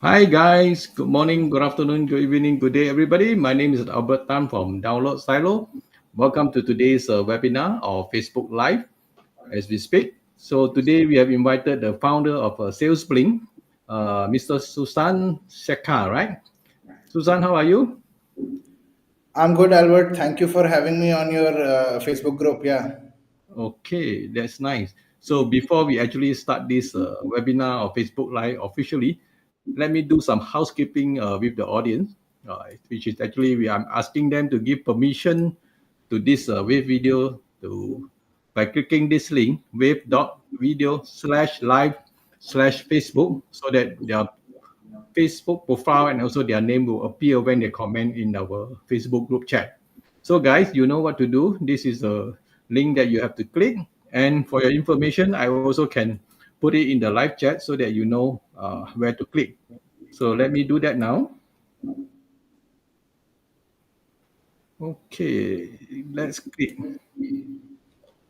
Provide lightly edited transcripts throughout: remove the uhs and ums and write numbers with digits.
Hi guys, good morning, good afternoon, good evening, good day everybody. My name is Albert Tan from Download Silo. Welcome to today's webinar or Facebook Live as we speak. So today we have invited the founder of SalesBlink, Mr. Susan Shekar, right? Susan, how are you? I'm good, Albert. Thank you for having me on your Facebook group. Yeah. Okay, that's nice. So before we actually start this webinar or Facebook Live officially, let me do some housekeeping with the audience, which is actually I'm asking them to give permission to this wave video to by clicking this link wave.video/live/Facebook so that their Facebook profile and also their name will appear when they comment in our Facebook group chat. So guys, you know what to do. This is a link that you have to click. And for your information, I also can put it in the live chat so that you know where to click. So let me do that now. Okay, let's click.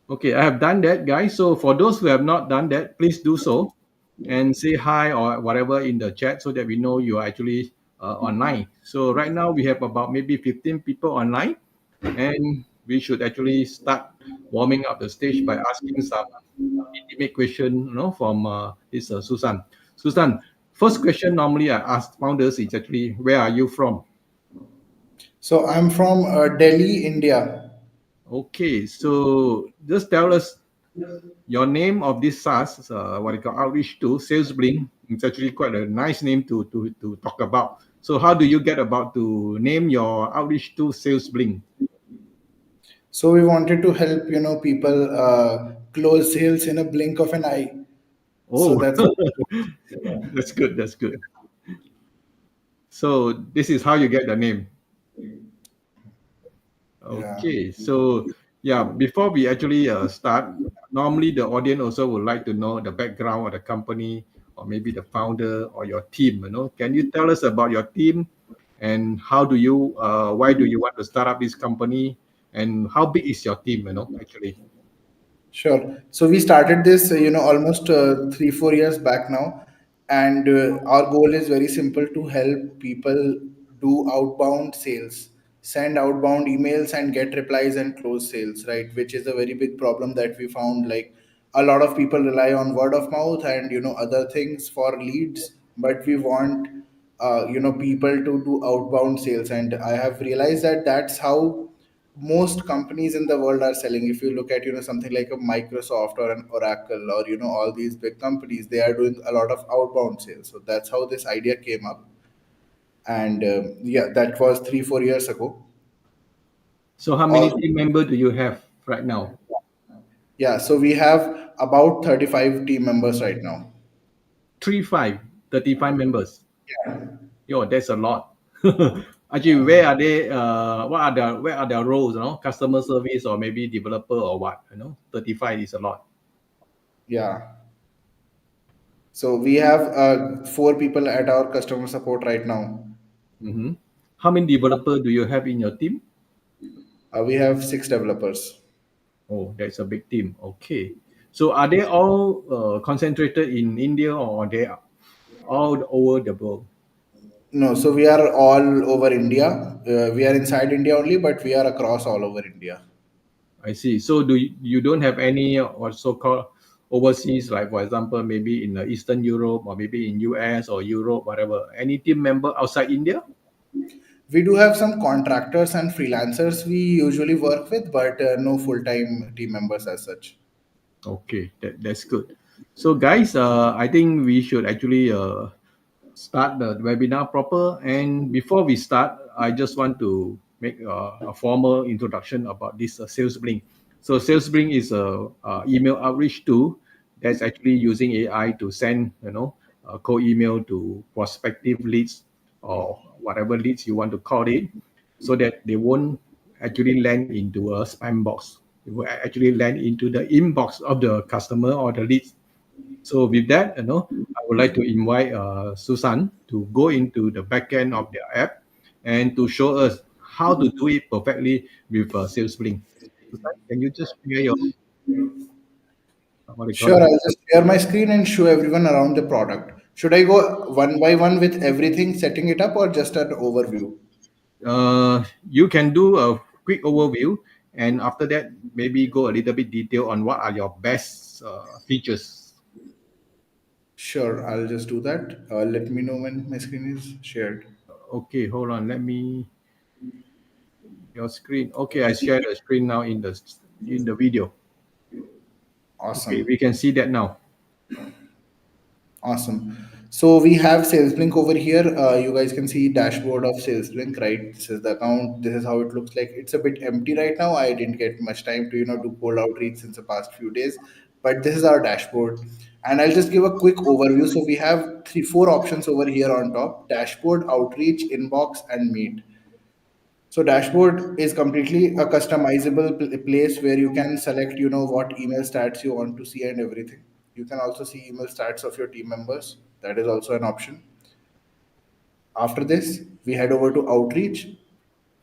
Okay, I have done that, guys. So for those who have not done that, please do so and say hi or whatever in the chat so that we know you are actually online. So right now we have about maybe 15 people online, and we should actually start warming up the stage by asking some intimate question, from this Susan. Susan, first question normally I ask founders is actually where are you from? So I'm from Delhi, India. Okay, so just tell us your name of this SaaS, what you call outreach to Sales Blink. It's actually quite a nice name to talk about. So how do you get about to name your outreach to Sales Blink? So we wanted to help people close sales in a blink of an eye. So Oh, that's how. that's good. That's good. So this is how you get the name. Yeah. Okay, so yeah, before we actually start, normally the audience also would like to know the background of the company or maybe the founder or your team. Can you tell us about your team and why do you want to start up this company and how big is your team? Actually. Sure. So we started this, almost 3, 4 years back now, and our goal is very simple: to help people do outbound sales, send outbound emails, and get replies and close sales. Right, which is a very big problem that we found. Like a lot of people rely on word of mouth and other things for leads, but we want people to do outbound sales, and I have realized that that's how most companies in the world are selling. If you look at something like a Microsoft or an Oracle or all these big companies, they are doing a lot of outbound sales. So that's how this idea came up, and yeah, that was 3, 4 years ago. So how many All team member do you have right now? Yeah, so we have about 35 team members right now. 35 members. Yo, that's a lot. Actually, where are they? Where are their roles? Customer service or maybe developer or what? 35 is a lot. Yeah, so we have 4 people at our customer support right now. Hmm. How many developer do you have in your team? We have 6 developers. Oh, that's a big team. Okay. So are they all concentrated in India or are they all over the world? No, so we are all over India. We are inside India only, but we are across all over India. I see. So you don't have any or so-called overseas, like for example, maybe in Eastern Europe or maybe in US or Europe, whatever. Any team member outside India? We do have some contractors and freelancers we usually work with, but no full time team members as such. Okay, that's good. So, guys, I think we should actually start the webinar proper. And before we start, I just want to make a formal introduction about this SalesBlink. So, SalesBlink is a email outreach tool that's actually using AI to send, a cold email to prospective leads or whatever leads you want to call it, so that they won't actually land into a spam box. It will actually land into the inbox of the customer or the leads. So with that, I would like to invite Susan to go into the backend of the app and to show us how to do it perfectly with SalesBlink. Susan, can you just share your what do you call Sure, it? I'll just share my screen and show everyone around the product. Should I go one by one with everything, setting it up, or just an overview? You can do a quick overview, and after that, maybe go a little bit detail on what are your best features. Sure, I'll just do that. Let me know when my screen is shared. Okay, hold on. Let me your screen. Okay, I share the screen now in the video. Okay, we Awesome. can see that now. Awesome. So we have SalesBlink over here. You guys can see dashboard of SalesBlink, right? This is the account. This is how it looks like. It's a bit empty right now. I didn't get much time to do cold outreach since the past few days, but this is our dashboard. And I'll just give a quick overview. So we have four options over here on top: dashboard, outreach, inbox, and meet. So dashboard is completely a customizable place where you can select, what email stats you want to see and everything. You can also see email stats of your team members. That is also an option. After this, we head over to outreach,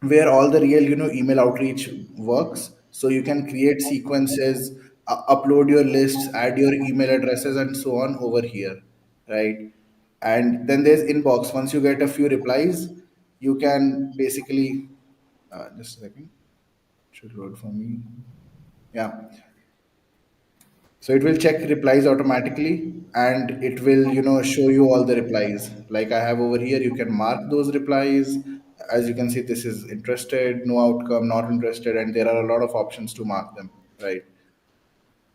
where all the real, email outreach works. So you can create sequences, upload your lists, add your email addresses, and so on over here, right? And then there's inbox. Once you get a few replies, you can basically just a second. Should load for me. Yeah. So it will check replies automatically and it will, show you all the replies. Like I have over here, you can mark those replies. As you can see, this is interested, no outcome, not interested, and there are a lot of options to mark them, right?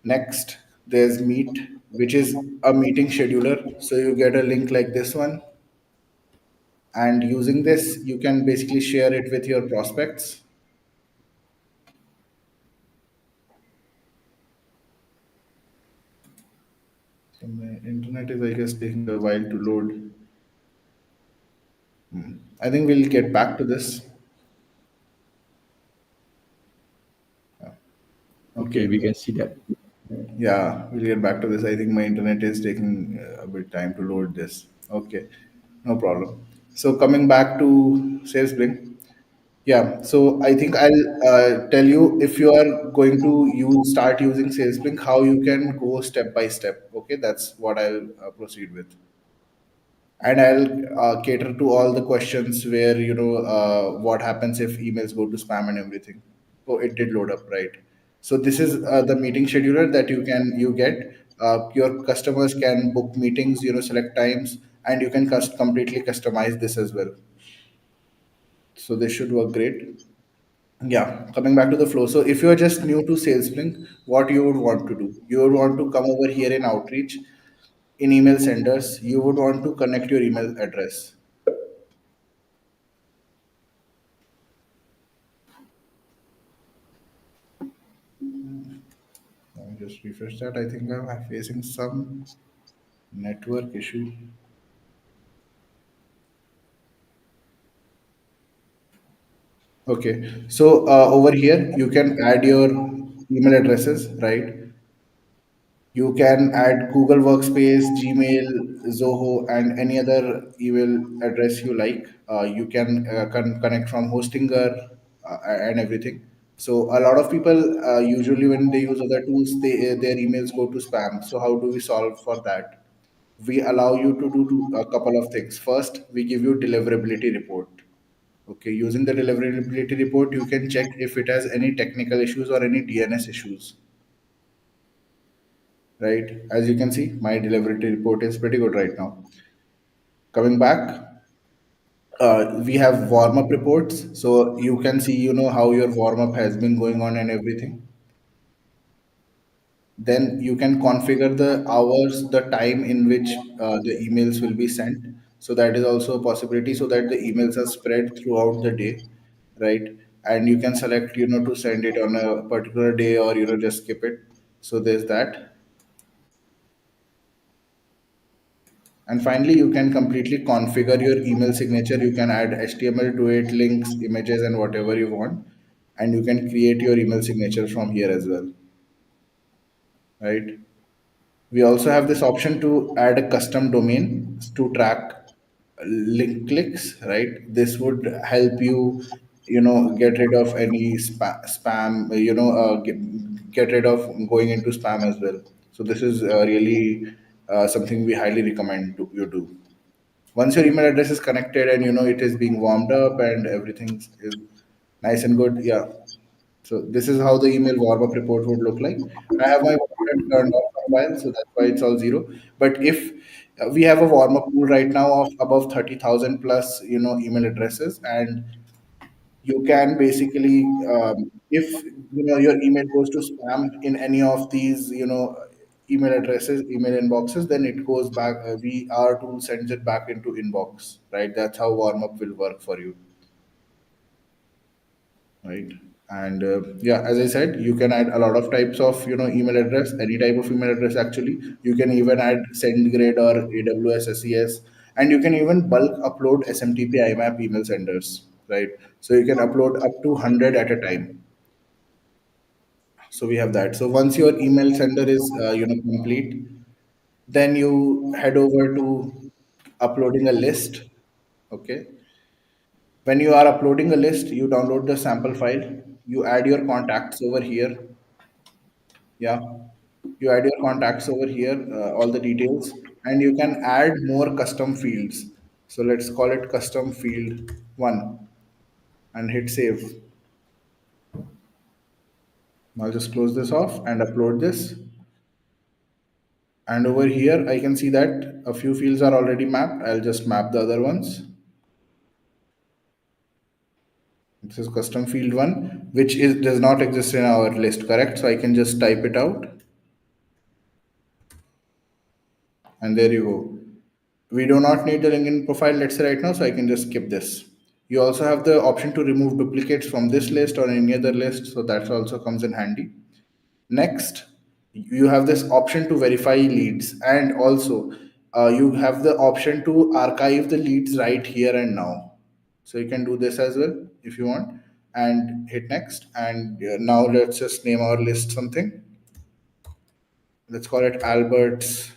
Next, there's Meet, which is a meeting scheduler. So you get a link like this one, and using this, you can basically share it with your prospects. So my internet is, I guess, taking a while to load. I think we'll get back to this. Okay, Okay. we can see that. Yeah, we'll get back to this. I think my internet is taking a bit time to load this. Okay, no problem. So coming back to SalesBlink, yeah. So I think I'll tell you if you are going to start using SalesBlink, how you can go step by step. Okay, that's what I'll proceed with. And I'll cater to all the questions where what happens if emails go to spam and everything. Oh, it did load up, right? So this is the meeting scheduler that you get. Your customers can book meetings, select times, and you can completely customize this as well. So this should work great. Yeah, coming back to the flow. So if you're just new to SalesBlink, what you would want to do? You would want to come over here in outreach, in email senders. You would want to connect your email address. Let me just refresh that. I think I'm facing some network issue. Okay, so over here you can add your email addresses, right? You can add Google Workspace, Gmail, Zoho, and any other email address you like. You can connect from Hostinger and everything. So a lot of people usually when they use other tools, their emails go to spam. So how do we solve for that? We allow you to do a couple of things. First, we give you deliverability report. Okay, using the deliverability report, you can check if it has any technical issues or any DNS issues, right? As you can see, my deliverability report is pretty good right now. Coming back, we have warm up reports, so you can see, how your warm up has been going on and everything. Then you can configure the hours, the time in which the emails will be sent. So that is also a possibility, so that the emails are spread throughout the day, right? And you can select, to send it on a particular day, or just skip it. So there's that. And finally, you can completely configure your email signature. You can add HTML to it, links, images, and whatever you want. And you can create your email signature from here as well, right? We also have this option to add a custom domain to track link clicks, right? This would help you, get rid of any spam, get rid of going into spam as well. So this is really something we highly recommend you do. Once your email address is connected and it is being warmed up and everything is nice and good, yeah. So this is how the email warm up report would look like. I have my warm up turned off for a while, so that's why it's all zero. But if we have a warm up pool right now of above 30,000 plus email addresses, and you can basically, if your email goes to spam in any of these email addresses, email inboxes, then it goes back, our tool sends it back into inbox, right? That's how warm up will work for you, right? And yeah, as I said, you can add a lot of types of email address, any type of email address actually. You can even add SendGrid or AWS SES, and you can even bulk upload SMTP IMAP email senders, right? So you can upload up to 100 at a time. So we have that. So once your email sender is complete, then you head over to uploading a list. Okay. When you are uploading a list, you download the sample file, you add your contacts over here. Yeah, you add your contacts over here, all the details, and you can add more custom fields. So let's call it custom field one and hit save. I'll just close this off and upload this. And over here, I can see that a few fields are already mapped. I'll just map the other ones. This is custom field one, which does not exist in our list, correct? So I can just type it out, and there you go. We do not need the LinkedIn profile, let's say right now, so I can just skip this. You also have the option to remove duplicates from this list or any other list, so that also comes in handy. Next, you have this option to verify leads, and also you have the option to archive the leads right here and now. So you can do this as well if you want, and hit next. And now let's just name our list something. Let's call it Albert's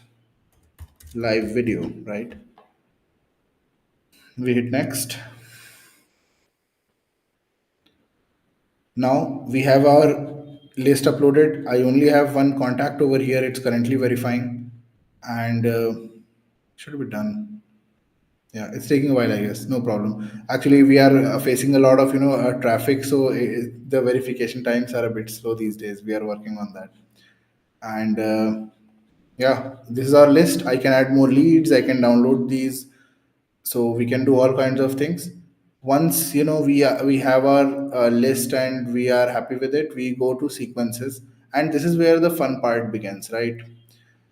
live video, right? We hit next. Now we have our list uploaded. I only have one contact over here. It's currently verifying, and should be done. Yeah, it's taking a while, I guess. No problem. Actually, we are facing a lot of traffic, so the verification times are a bit slow these days. We are working on that, and yeah, this is our list. I can add more leads. I can download these, so we can do all kinds of things. Once we have our list and we are happy with it, we go to sequences, and this is where the fun part begins, right?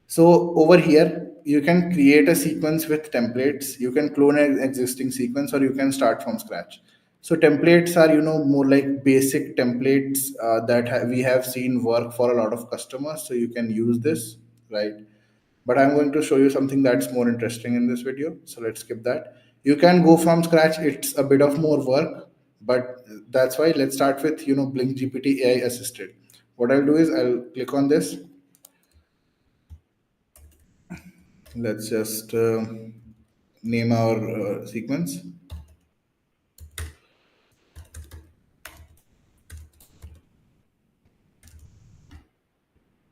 So over here, you can create a sequence with templates. You can clone an existing sequence, or you can start from scratch. So templates are, more like basic templates that we have seen work for a lot of customers. So you can use this, right? But I'm going to show you something that's more interesting in this video. So let's skip that. You can go from scratch. It's a bit of more work, but that's why let's start with, Blink GPT AI assisted. What I'll do is I'll click on this. Let's just name our sequence,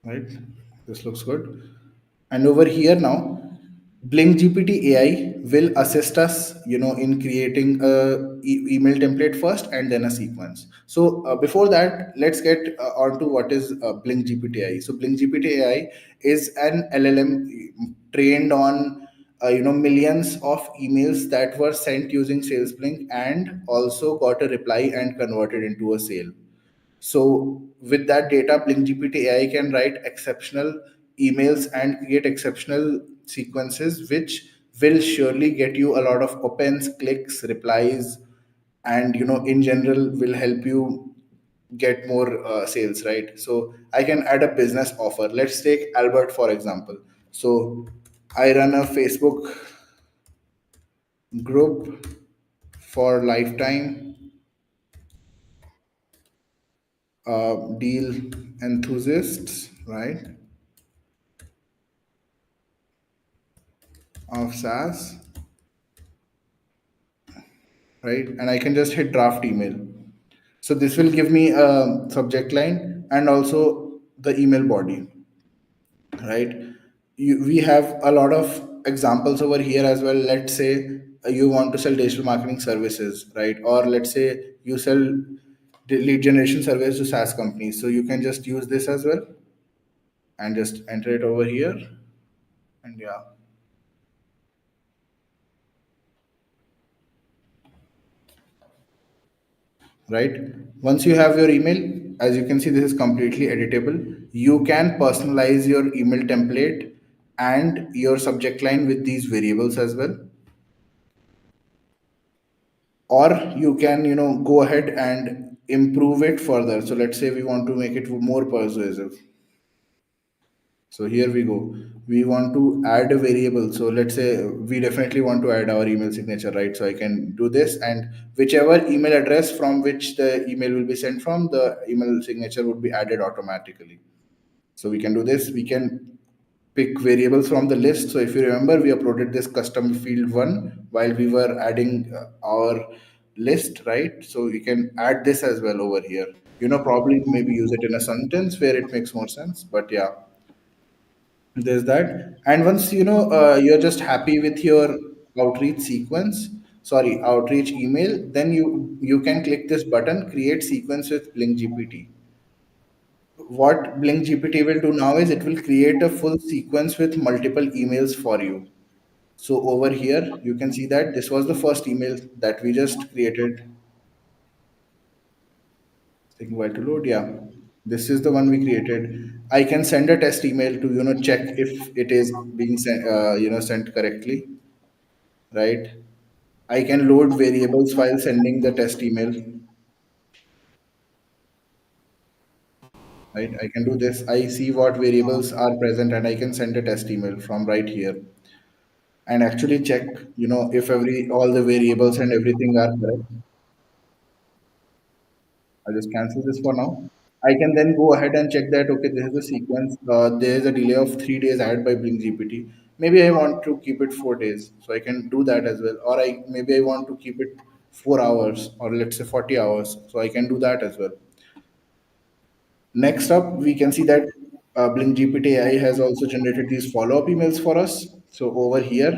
right? This looks good. And over here now, Blink GPT AI will assist us, in creating a email template first and then a sequence. So before that, let's get onto what is Blink GPT AI. So Blink GPT AI is an LLM trained on millions of emails that were sent using SalesBlink and also got a reply and converted into a sale. So with that data, Blink GPT AI can write exceptional emails and create exceptional sequences, which will surely get you a lot of opens, clicks, replies, and in general will help you get more sales, right? So I can add a business offer. Let's take Albert for example. So I run a Facebook group for lifetime deal enthusiasts, right? Of SaaS, right? And I can just hit draft email. So this will give me a subject line and also the email body, right? we have a lot of examples over here as well. Let's say you want to sell digital marketing services, right? Or let's say you sell lead generation services to SaaS companies. So you can just use this as well and just enter it over here. And yeah, right. Once you have your email, as you can see, this is completely editable. You can personalize your email template and your subject line with these variables as well, or you can go ahead and improve it further. So let's say we want to make it more persuasive. So here we go. We want to add a variable. So let's say we definitely want to add our email signature, right? So I can do this, and whichever email address from which the email will be sent from, the email signature would be added automatically. So we can do this. We can pick variables from the list. So if you remember, we uploaded this custom field one while we were adding our list, right? So we can add this as well over here. Probably maybe use it in a sentence where it makes more sense. But yeah, there's that. And once you're just happy with your outreach sequence, sorry, outreach email, then you can click this button, create sequence with Blink GPT. What Blink GPT will do now is it will create a full sequence with multiple emails for you. So over here, you can see that this was the first email that we just created. Taking a while to load. Yeah, this is the one we created. I can send a test email to check if it is being sent sent correctly, right? I can load variables while sending the test email, right? I can do this. I see what variables are present and I can send a test email from right here and actually check, if every all the variables and everything are correct. I'll just cancel this for now. I can then go ahead and check that, okay, this is the sequence. There is a delay of 3 days added by Blink GPT. Maybe I want to keep it 4 days. So I can do that as well. Or maybe I want to keep it 4 hours or let's say 40 hours. So I can do that as well. Next up, we can see that Blink GPT AI has also generated these follow-up emails for us. So over here,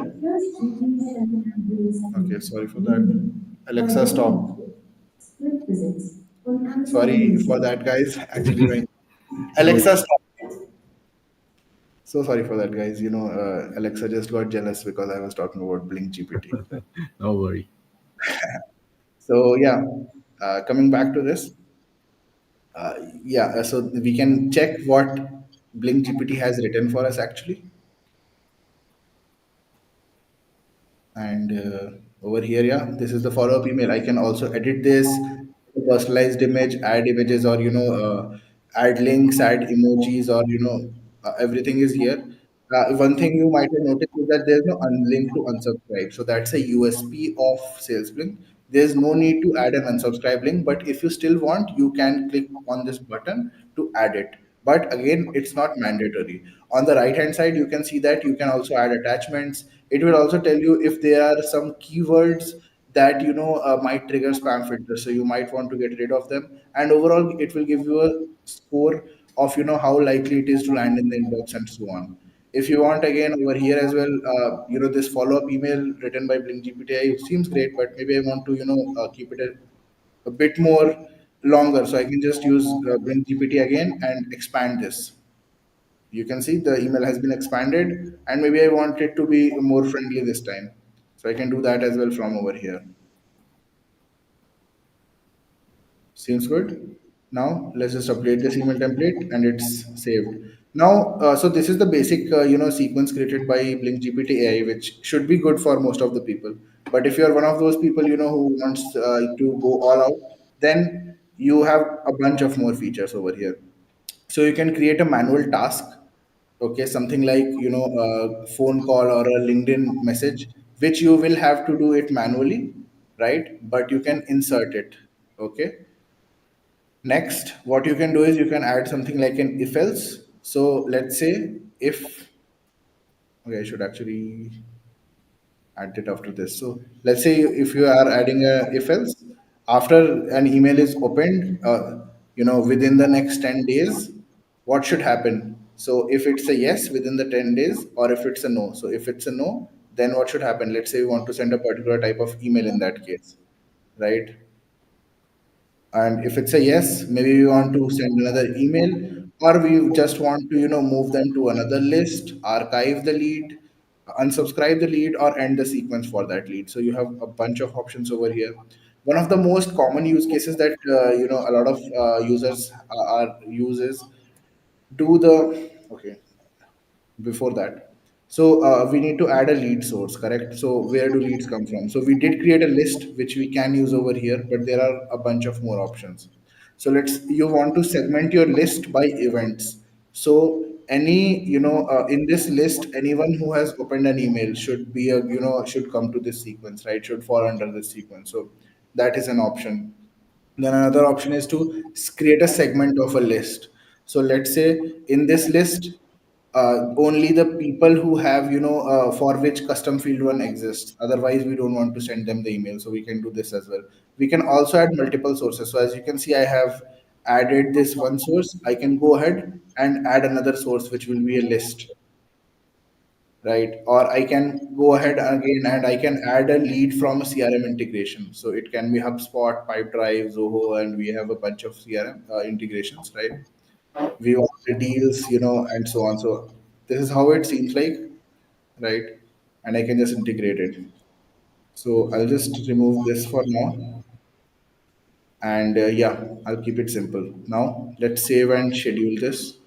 okay, sorry for that. Alexa, stop. Sorry for that, guys. Actually, my No, Alexa, stop. So sorry for that, guys. Alexa just got jealous because I was talking about Blink GPT. no worry. So yeah, coming back to this, yeah, so we can check what Blink GPT has written for us actually. And over here, yeah, this is the follow-up email. I can also edit this, personalized image, add images, or add links, add emojis, or everything is here. One thing you might have noticed is that there's no unlink to unsubscribe. So that's a USP of SalesBlink. There's no need to add an unsubscribe link, but if you still want, you can click on this button to add it. But again, it's not mandatory. On the right hand side, you can see that you can also add attachments. It will also tell you if there are some keywords that might trigger spam filters, so you might want to get rid of them. And overall, it will give you a score of how likely it is to land in the inbox and so on. If you want, again, over here as well, this follow up email written by Blink GPT, it seems great, but maybe I want to keep it a bit more longer, so I can just use Blink GPT again and expand this. You can see the email has been expanded, and maybe I want it to be more friendly this time. So I can do that as well from over here. Seems good. Now let's just update this email template and it's saved. Now, so this is the basic, sequence created by Blink GPT AI, which should be good for most of the people. But if you're one of those people, who wants to go all out, then you have a bunch of more features over here. So you can create a manual task, okay, something like a phone call or a LinkedIn message, which you will have to do it manually, right? But you can insert it, okay. Next, what you can do is you can add something like an if else. So let's say if, okay, I should actually add it after this. So let's say if you are adding a if else, after an email is opened, within the next 10 days, what should happen? So if it's a yes within the 10 days, or if it's a no. So if it's a no, then what should happen? Let's say we want to send a particular type of email in that case, right? And if it's a yes, maybe we want to send another email, or we just want to, move them to another list, archive the lead, unsubscribe the lead, or end the sequence for that lead. So you have a bunch of options over here. One of the most common use cases that a lot of users are uses do the okay before that. So we need to add a lead source, correct? So where do leads come from? So we did create a list which we can use over here, but there are a bunch of more options. So you want to segment your list by events. So in this list, anyone who has opened an email should be should come to this sequence, right? Should fall under this sequence. So that is an option. Then another option is to create a segment of a list. So let's say in this list, only the people who have, for which custom field one exists. Otherwise, we don't want to send them the email. So we can do this as well. We can also add multiple sources. So as you can see, I have added this one source. I can go ahead and add another source, which will be a list, right? Or I can go ahead again and I can add a lead from a CRM integration. So it can be HubSpot, Pipedrive, Zoho, and we have a bunch of CRM integrations, right? We want the deals, and so on. So this is how it seems like, right? And I can just integrate it. So I'll just remove this for now. And yeah, I'll keep it simple. Now let's save and schedule this.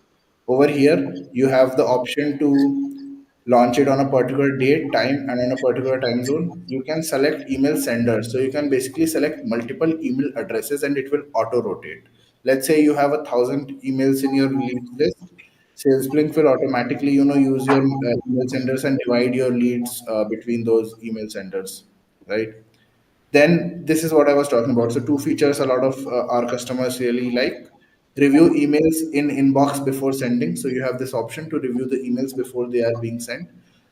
Over here, you have the option to launch it on a particular date, time, and on a particular time zone. You can select email sender. So you can basically select multiple email addresses and it will auto rotate. Let's say you have 1,000 emails in your leads list. SalesBlink will automatically, use your email senders and divide your leads between those email senders, right? Then this is what I was talking about. So two features a lot of our customers really like: review emails in inbox before sending. So you have this option to review the emails before they are being sent.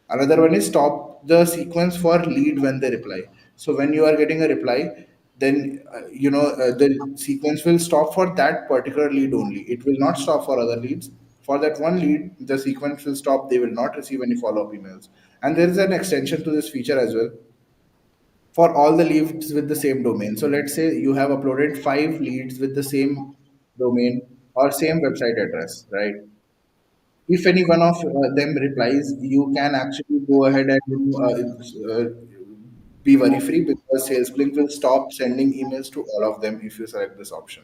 Another one is stop the sequence for lead when they reply. So when you are getting a reply, then the sequence will stop for that particular lead only. It will not stop for other leads. For that one lead, the sequence will stop. They will not receive any follow-up emails. And there is an extension to this feature as well for all the leads with the same domain. So let's say you have uploaded 5 leads with the same domain or same website address, right? If any one of them replies, you can actually go ahead and be worry free, because SalesBlink will stop sending emails to all of them if you select this option.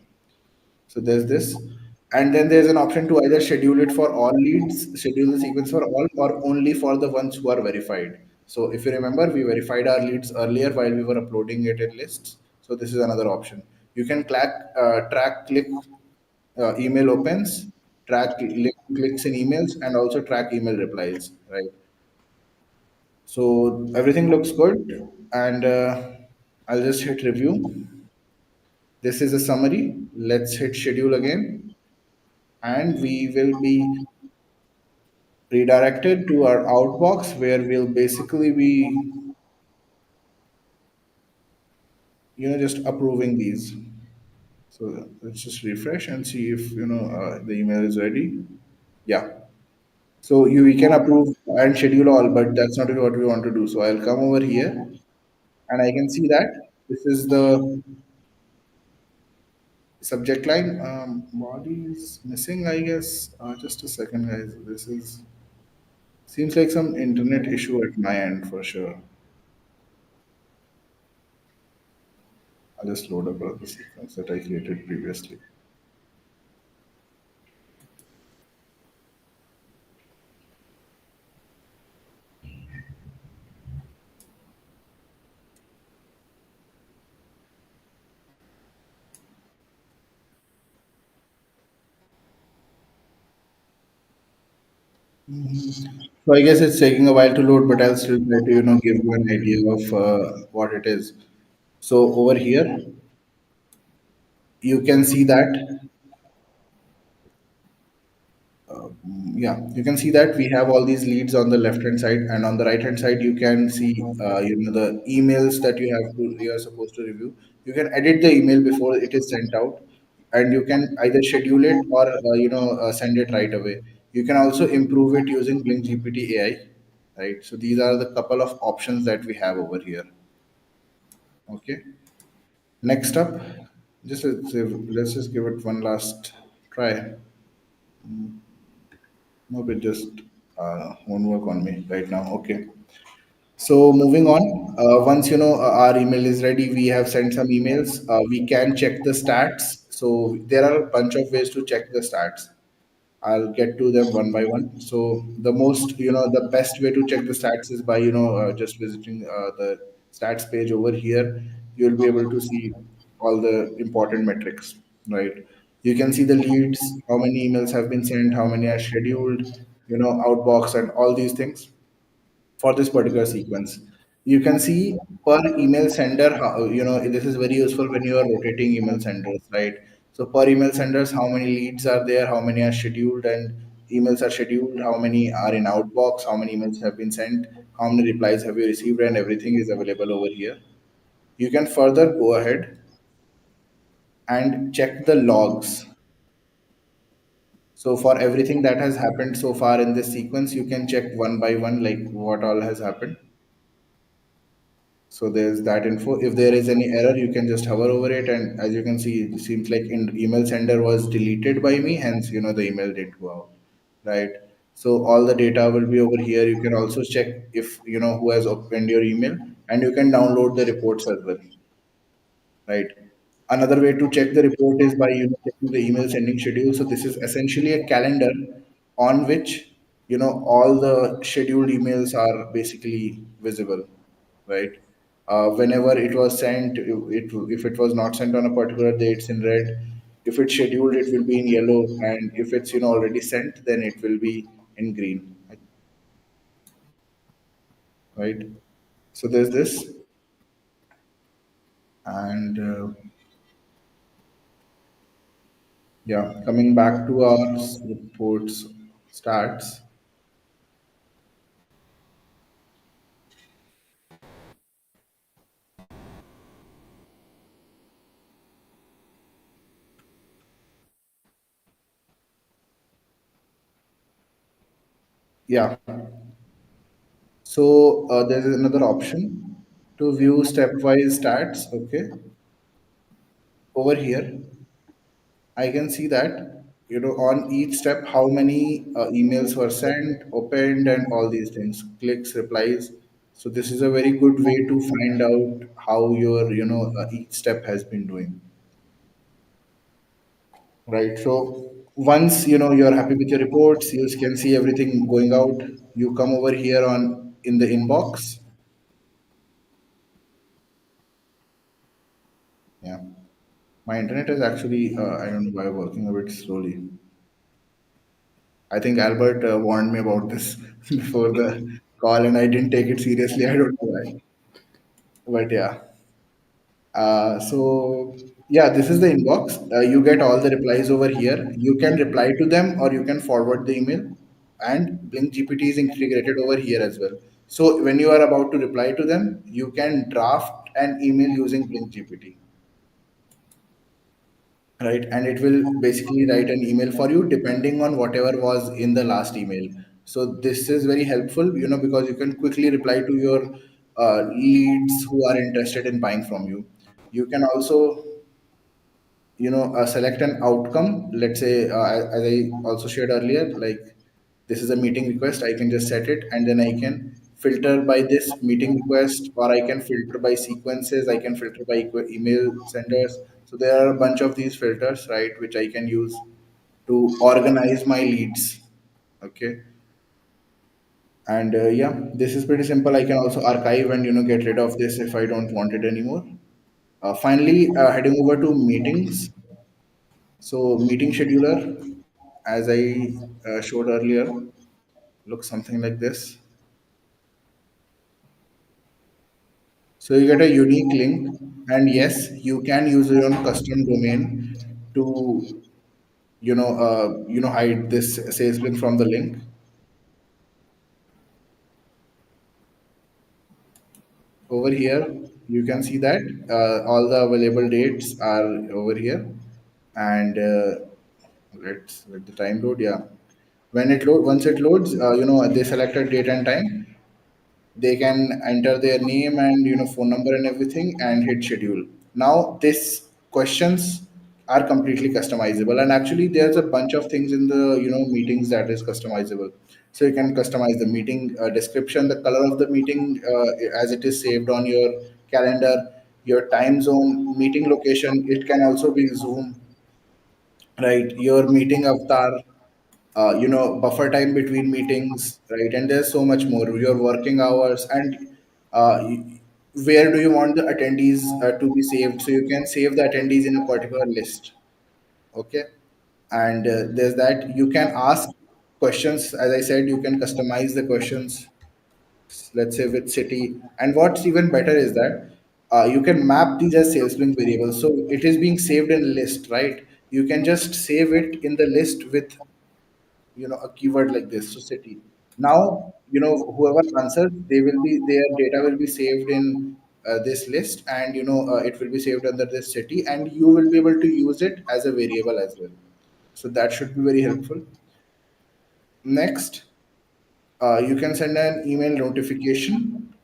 So there's this. And then there's an option to either schedule it for all leads, schedule the sequence for all, or only for the ones who are verified. So if you remember, we verified our leads earlier while we were uploading it in lists. So this is another option. You can track click email opens, track clicks in emails, and also track email replies, right? So everything looks good. And I'll just hit review. This is a summary. Let's hit schedule again, and we will be redirected to our outbox where we'll basically be just approving these. So let's just refresh and see if the email is ready. Yeah. So we can approve and schedule all, but that's not what we want to do. So I'll come over here and I can see that this is the subject line. Body is missing, I guess. Just a second, guys. This is seems like some internet issue at my end for sure. I'll just load up the sequence that I created previously. So I guess it's taking a while to load, but I'll still try to give you an idea of what it is. So over here, you can see that yeah, you can see that we have all these leads on the left hand side, and on the right hand side you can see the emails that you are supposed to review. You can edit the email before it is sent out, and you can either schedule it or send it right away. You can also improve it using Blink GPT AI, right? So these are the couple of options that we have over here. Okay. Next up, just let's just give it one last try. Nope, it just won't work on me right now. Okay. So moving on, once our email is ready, we have sent some emails. We can check the stats. So there are a bunch of ways to check the stats. I'll get to them one by one. So the most, the best way to check the stats is by just visiting the stats page over here. You'll be able to see all the important metrics, right? You can see the leads, how many emails have been sent, how many are scheduled, outbox, and all these things for this particular sequence. You can see per email sender, how, this is very useful when you are rotating email senders, right? So per email senders, how many leads are there, how many are scheduled and emails are scheduled, how many are in outbox, how many emails have been sent, how many replies have you received, and everything is available over here. You can further go ahead and check the logs. So for everything that has happened so far in this sequence, you can check one by one, like what all has happened. So there's that info. If there is any error, you can just hover over it, and as you can see, it seems like in email sender was deleted by me, hence the email didn't go out, right? So all the data will be over here. You can also check if who has opened your email, and you can download the reports as well, right? Another way to check the report is by checking the email sending schedule. So this is essentially a calendar on which all the scheduled emails are basically visible, right? Whenever it was sent, if it was not sent on a particular day, it's in red. If it's scheduled, it will be in yellow, and if it's already sent, then it will be in green, right? So there's this, and yeah, coming back to our reports stats. Yeah. So there is another option to view stepwise stats. Okay. Over here, I can see that on each step how many emails were sent, opened, and all these things, clicks, replies. So this is a very good way to find out how your each step has been doing. Right. So once you're happy with your reports, you can see everything going out. You come over here on in the inbox. Yeah. My internet is actually I don't know why working a bit slowly. I think Albert warned me about this before the call, and I didn't take it seriously. I don't know why, but yeah. So yeah, this is the inbox. You get all the replies over here. You can reply to them, or you can forward the email. And Blink GPT is integrated over here as well. So when you are about to reply to them, you can draft an email using Blink GPT, right? And it will basically write an email for you depending on whatever was in the last email. So this is very helpful, because you can quickly reply to your leads who are interested in buying from you. You can also select an outcome. Let's say as I also shared earlier, like this is a meeting request, I can just set it, and then I can filter by this meeting request, or I can filter by sequences, I can filter by email senders. So there are a bunch of these filters, right, which I can use to organize my leads. Okay. And yeah, this is pretty simple. I can also archive and get rid of this if I don't want it anymore. Finally, heading over to meetings. So meeting scheduler, as I showed earlier, looks something like this. So you get a unique link, and yes, you can use your own custom domain to hide this sales link from the link. Over here, you can see that all the available dates are over here, and let's let the time load. Yeah. Once it loads, they select a date and time. They can enter their name and phone number and everything and hit schedule. Now this questions are completely customizable, and actually there's a bunch of things in the meetings that is customizable. So you can customize the meeting description, the color of the meeting as it is saved on your calendar, your time zone, meeting location. It can also be Zoom, right? Your meeting avatar, buffer time between meetings, right? And there's so much more. Your working hours, and where do you want the attendees to be saved? So you can save the attendees in a particular list. Okay, and there's that you can ask questions. As I said, you can customize the questions, let's say with city. And what's even better is that you can map these as SalesLink variables. So it is being saved in a list, right? You can just save it in the list with a keyword like this, so city. Now whoever answers, their data will be saved in this list, and it will be saved under this city, and you will be able to use it as a variable as well. So that should be very helpful. Next, you can send an email notification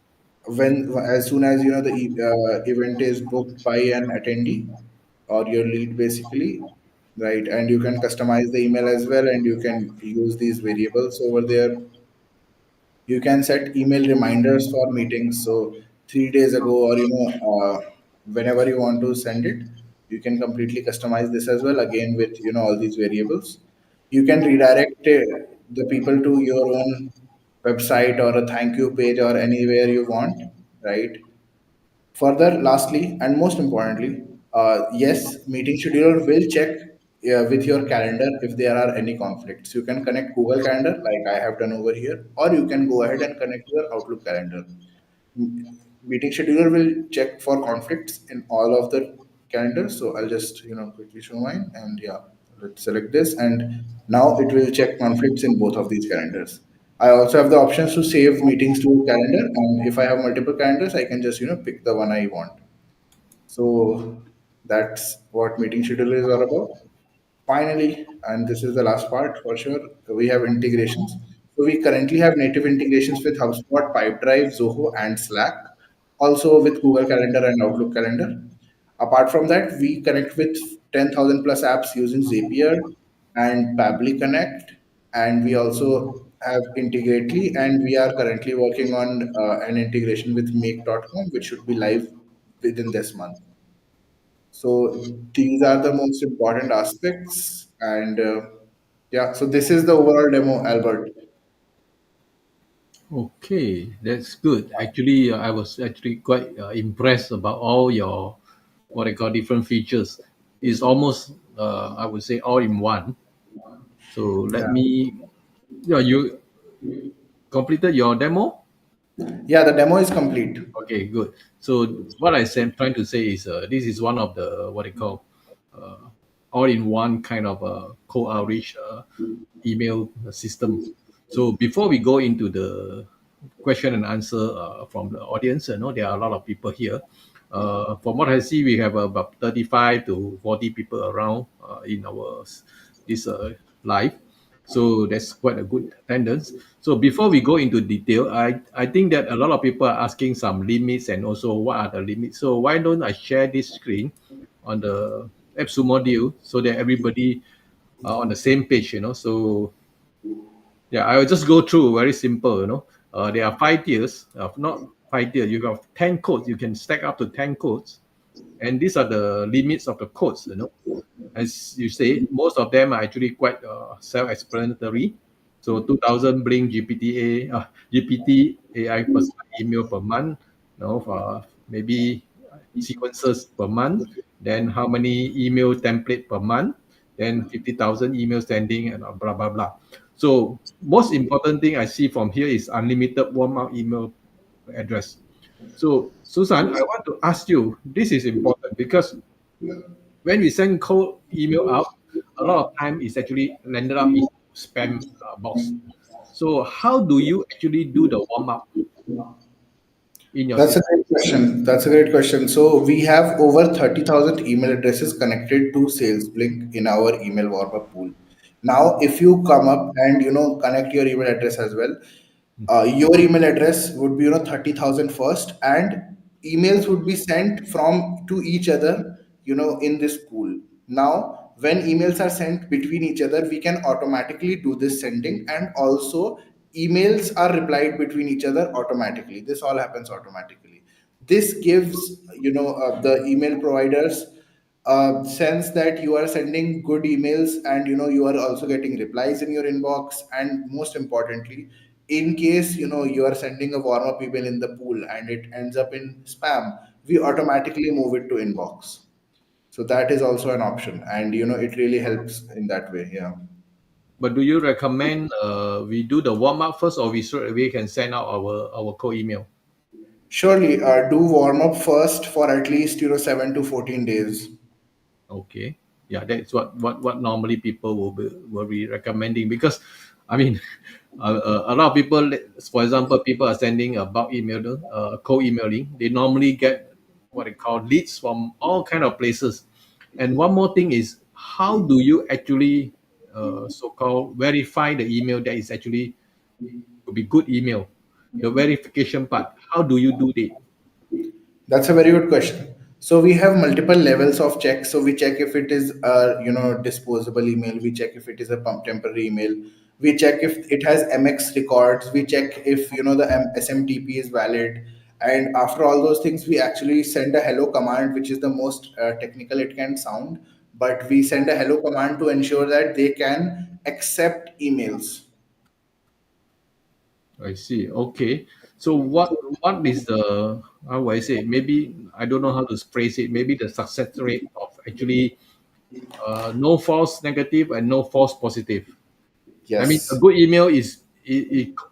when as soon as the event is booked by an attendee or your lead, basically, right? And you can customize the email as well, and you can use these variables over there. You can set email reminders for meetings. So 3 days ago, or whenever you want to send it, you can completely customize this as well, again with all these variables. You can redirect the people to your own website or a thank you page or anywhere you want, right? Further, lastly, and most importantly, yes, meeting scheduler will check with your calendar if there are any conflicts. You can connect Google Calendar like I have done over here, or you can go ahead and connect your Outlook calendar. Meeting scheduler will check for conflicts in all of the calendars. So I'll just quickly show mine, and yeah, let's select this, and now it will check conflicts in both of these calendars. I also have the options to save meetings to calendar, and if I have multiple calendars, I can just pick the one I want. So that's what meeting scheduler is all about. Finally, and this is the last part for sure, we have integrations. So we currently have native integrations with HubSpot, Pipedrive, Zoho, and Slack, also with Google Calendar and Outlook Calendar. Apart from that, we connect with 10,000 plus apps using Zapier and Pabbly Connect, and we also have Integrately, and we are currently working on an integration with Make.com, which should be live within this month. So these are the most important aspects, and yeah. So this is the overall demo, Albert. Okay, that's good. Actually, I was actually quite impressed about all your what I call different features. It's almost I would say all in one. So let Yeah, me. Yeah, you completed your demo. yeah. The demo is complete. Okay, good. So what I am trying to say is this is one of the what I call all-in-one kind of cold outreach email system. So before we go into the question and answer from the audience, there are a lot of people here. From what I see, we have about 35 to 40 people around in our this live. So that's quite a good attendance. So before we go into detail, I think that a lot of people are asking some limits and also what are the limits. So why don't I share this screen on the Epsu module so that everybody are on the same page, So yeah, I will just go through very simple, There are 5 tiers, not 5 tiers, you have 10 codes, you can stack up to 10 codes. And these are the limits of the codes. As you say, most of them are actually quite self-explanatory. So 2000 Blink GPT AI personal email per month, for maybe sequences per month, then how many email template per month, then 50,000 email sending and blah, blah, blah. So most important thing I see from here is unlimited warm-up email address. So Susan, I want to ask you, this is important because when we send cold email out, a lot of time is actually landed up in spam box. So how do you actually do the warm up in your That's a system? great question. That's a great question. So we have over 30,000 email addresses connected to SalesBlink in our email warm-up pool. Now, if you come up and connect your email address as well, your email address would be 30,000 first, and emails would be sent from to each other in this pool. Now, when emails are sent between each other, we can automatically do this sending, and also emails are replied between each other automatically. This all happens automatically. This gives the email providers sense that you are sending good emails, and you are also getting replies in your inbox. And most importantly, in case you are sending a warm up email in the pool and it ends up in spam, we automatically move it to inbox. So that is also an option, and it really helps in that way. Yeah. But do you recommend we do the warm up first, or we can send out our cold email? Surely, do warm up first for at least 7 to 14 days. Okay, yeah, that's what normally people will be recommending, because I mean, a lot of people, for example, people are sending a bulk email, cold emailing. They normally get what they call leads from all kind of places. And one more thing is, how do you actually so-called verify the email that is actually to be good email? The verification part. How do you do it? That's a very good question. So we have multiple levels of checks. So we check if it is a disposable email. We check if it is a temporary email. We check if it has MX records. We check if the SMTP is valid. And after all those things, we actually send a hello command, which is the most technical it can sound. But we send a hello command to ensure that they can accept emails. I see. Okay. So what is the, how would I say? Maybe I don't know how to phrase it. Maybe the success rate of actually no false negative and no false positive. I mean, a Yes. good email is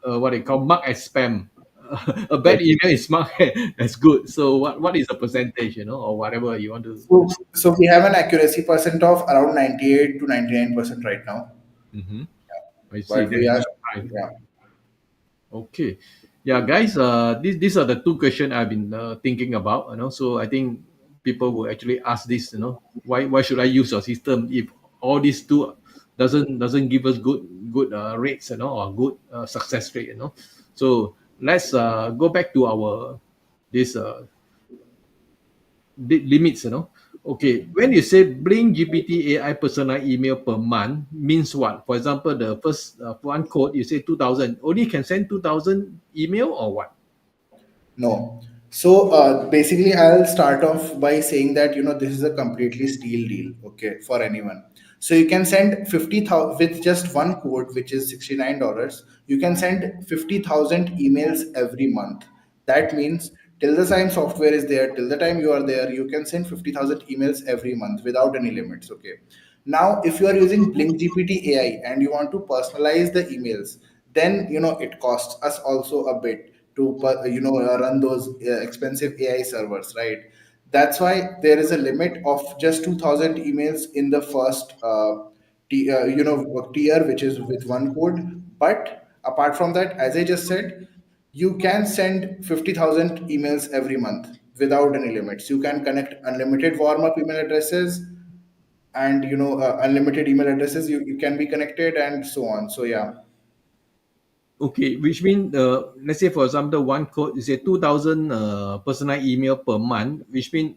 what they call marked as spam. A bad email is marked as good. So what is the percentage, or whatever you want to? So we have an accuracy percent of around 98 to 99% right now. Mm-hmm. I see. But we That's are, quite high. yeah. Okay. Yeah, guys, these are the two questions I've been thinking about, So I think people will actually ask this, why should I use your system if all these two doesn't give us good rates, or good success rate, So let's go back to our this limits, Okay, when you say Blink GPT AI personal email per month means what? For example, the first one code you say 2,000, only can send 2,000 email or what? No. So basically, I'll start off by saying that this is a completely steal deal, okay, for anyone. So you can send 50,000 with just one code, which is $69. You can send 50,000 emails every month. That means till the time software is there, till the time you are there, you can send 50,000 emails every month without any limits, okay. Now, if you are using Blink GPT AI and you want to personalize the emails, then it costs us also a bit to run those expensive AI servers, right? That's why there is a limit of just 2,000 emails in the first tier, which is with one code. But apart from that, as I just said, you can send 50,000 emails every month without any limits. You can connect unlimited warm up email addresses, and unlimited email addresses you can be connected, and so on. So yeah. Okay, which means let's say for example one code is a 2,000 personal email per month, which means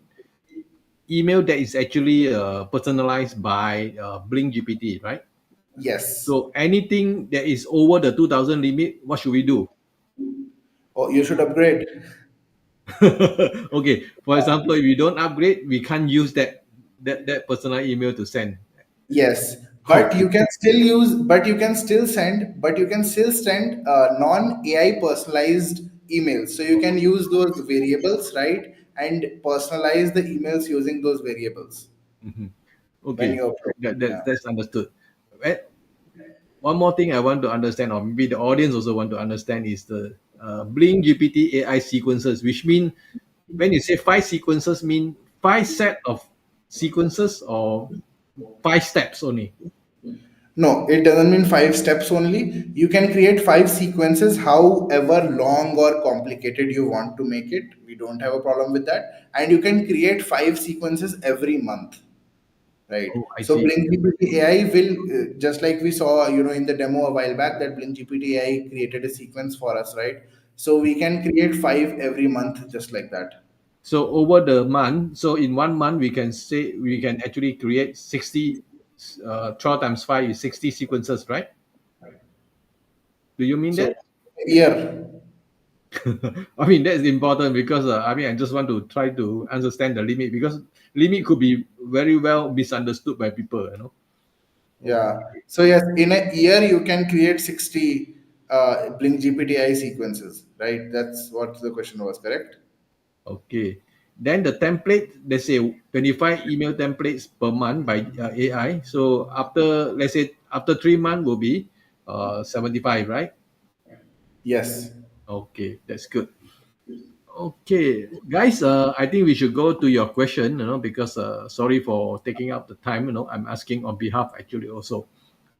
email that is actually personalized by Blink GPT, right? Yes. So anything that is over the 2,000 limit, what should we do? Oh, you should upgrade. Okay, for example, if we don't upgrade, we can't use that personal email to send. Yes, but Okay. you can still use, but you can still send non AI personalized emails. So you can use those variables, right? And personalize the emails using those variables Mhm. when Okay, you upgrade. Yeah. that's understood. Eh, One more thing I want to understand, or maybe the audience also want to understand, is the Blink GPT AI sequences, which mean when you say five sequences, mean five set of sequences or five steps only. No, it doesn't mean five steps only. You can create five sequences, however long or complicated you want to make it. We don't have a problem with that. And you can create five sequences every month. right? Oh, I So see. Blink GPT AI will, just like we saw, in the demo a while back, that Blink GPT AI created a sequence for us, right? So we can create five every month, just like that. So over the month, so in 1 month, we can say we can actually create 60, 12 times 5 is 60 sequences, right? Do you mean So that? year. I mean, that's important because I mean, I just want to try to understand the limit because limit could be very well misunderstood by people, you know. Yeah. Okay. So yes, in a year you can create 60 Blink GPTI sequences, right? That's what the question was, correct? Okay. Then the template, let's say 25 email templates per month by AI. So after, let's say, after 3 months will be 75, right? Yes. Okay, that's good. Okay, guys, I think we should go to your question, because sorry for taking up the time, I'm asking on behalf actually also.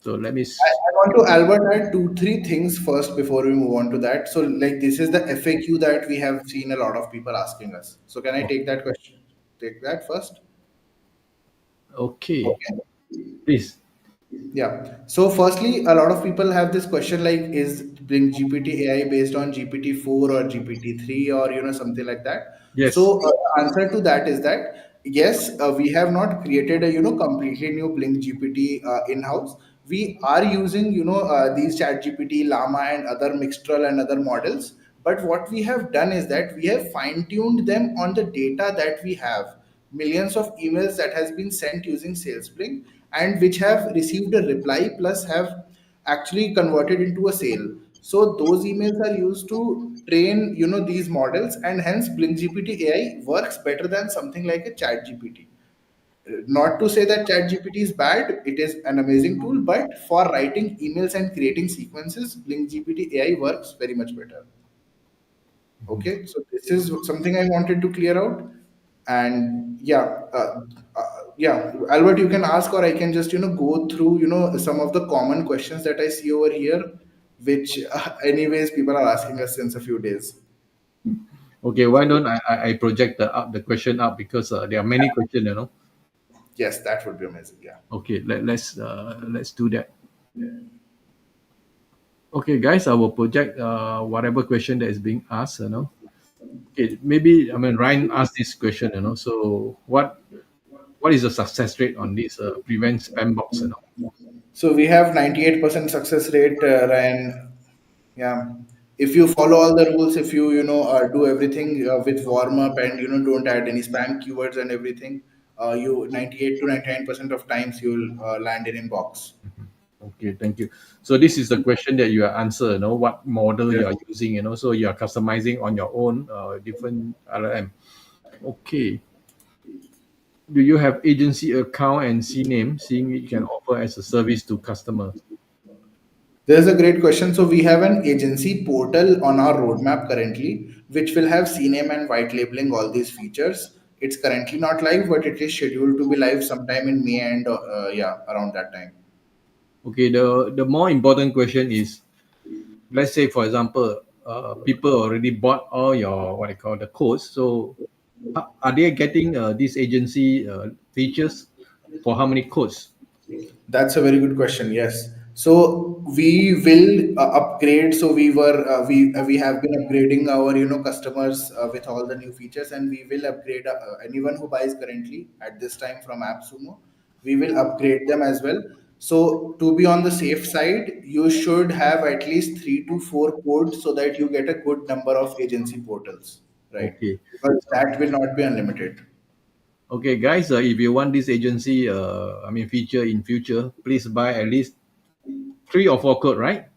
So let me, I want to, Albert, add two, three things first before we move on to that. So, like, this is the FAQ that we have seen a lot of people asking us. So, can I oh, take that question? Take that first? okay, Okay. please. Yeah. So firstly, a lot of people have this question like, is Blink GPT AI based on GPT-4 or GPT-3 or something like that? Yes. So the answer to that is that yes, we have not created a completely new Blink GPT in-house. We are using these Chat GPT, Llama, and other Mixtral and other models. But what we have done is that we have fine-tuned them on the data that we have, millions of emails that has been sent using SalesBlink and which have received a reply plus have actually converted into a sale. So those emails are used to train these models, and hence Blink GPT AI works better than something like a Chat GPT. Not to say that Chat GPT is bad, it is an amazing tool, but for writing emails and creating sequences, Blink GPT AI works very much better. Mhm. Okay, so this is something I wanted to clear out. And yeah, yeah, Albert, you can ask, or I can just go through some of the common questions that I see over here, which anyways people are asking us since a few days. Okay, why don't I project the question up because there are many questions, Yes, that would be amazing. Yeah. Okay, let's do that. Okay, guys, I will project whatever question that is being asked, Okay, maybe I mean Ryan asked this question, So what is the success rate on this prevent spam box? So we have 98% success rate, Ryan. Yeah. If you follow all the rules, if you do everything with warm up and don't add any spam keywords and everything, you 98 to 99% of times you'll land in inbox. Okay, thank you. So this is the question that you answer, what model you Yes. are using, so you are customizing on your own different LLM. Okay. Do you have agency account and CNAME, seeing it can offer as a service to customer? There's a great question. So we have an agency portal on our roadmap currently, which will have CNAME and white labeling all these features. It's currently not live, but it is scheduled to be live sometime in May and yeah, around that time. Okay, the more important question is, let's say for example, people already bought all your what I call the codes. So are they getting this agency features for how many codes? That's a very good question. Yes. So we will upgrade. So we have been upgrading our customers with all the new features, and we will upgrade anyone who buys currently at this time from AppSumo. We will upgrade them as well. So to be on the safe side, you should have at least 3 to 4 codes so that you get a good number of agency portals, right? Okay. Because that will not be unlimited. Okay, guys, if you want this agency, I mean, feature in future, please buy at least 3 or 4 code, right?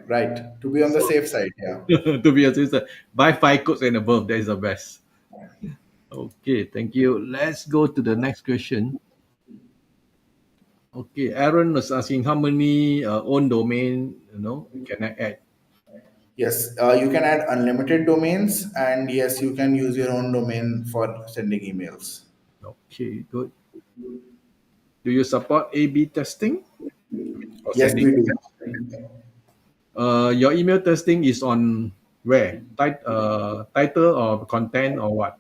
Right. To be on the So safe side, yeah. to be a sister, buy 5 codes and above. That is the best. Okay, thank you. Let's go to the next question. Okay, Aaron was asking how many own domain, can I add? Yes, you can add unlimited domains, and yes, you can use your own domain for sending emails. Okay, good. Do you support A/B testing or Yes, sending? we do. Your email testing is on where? Title or content or what?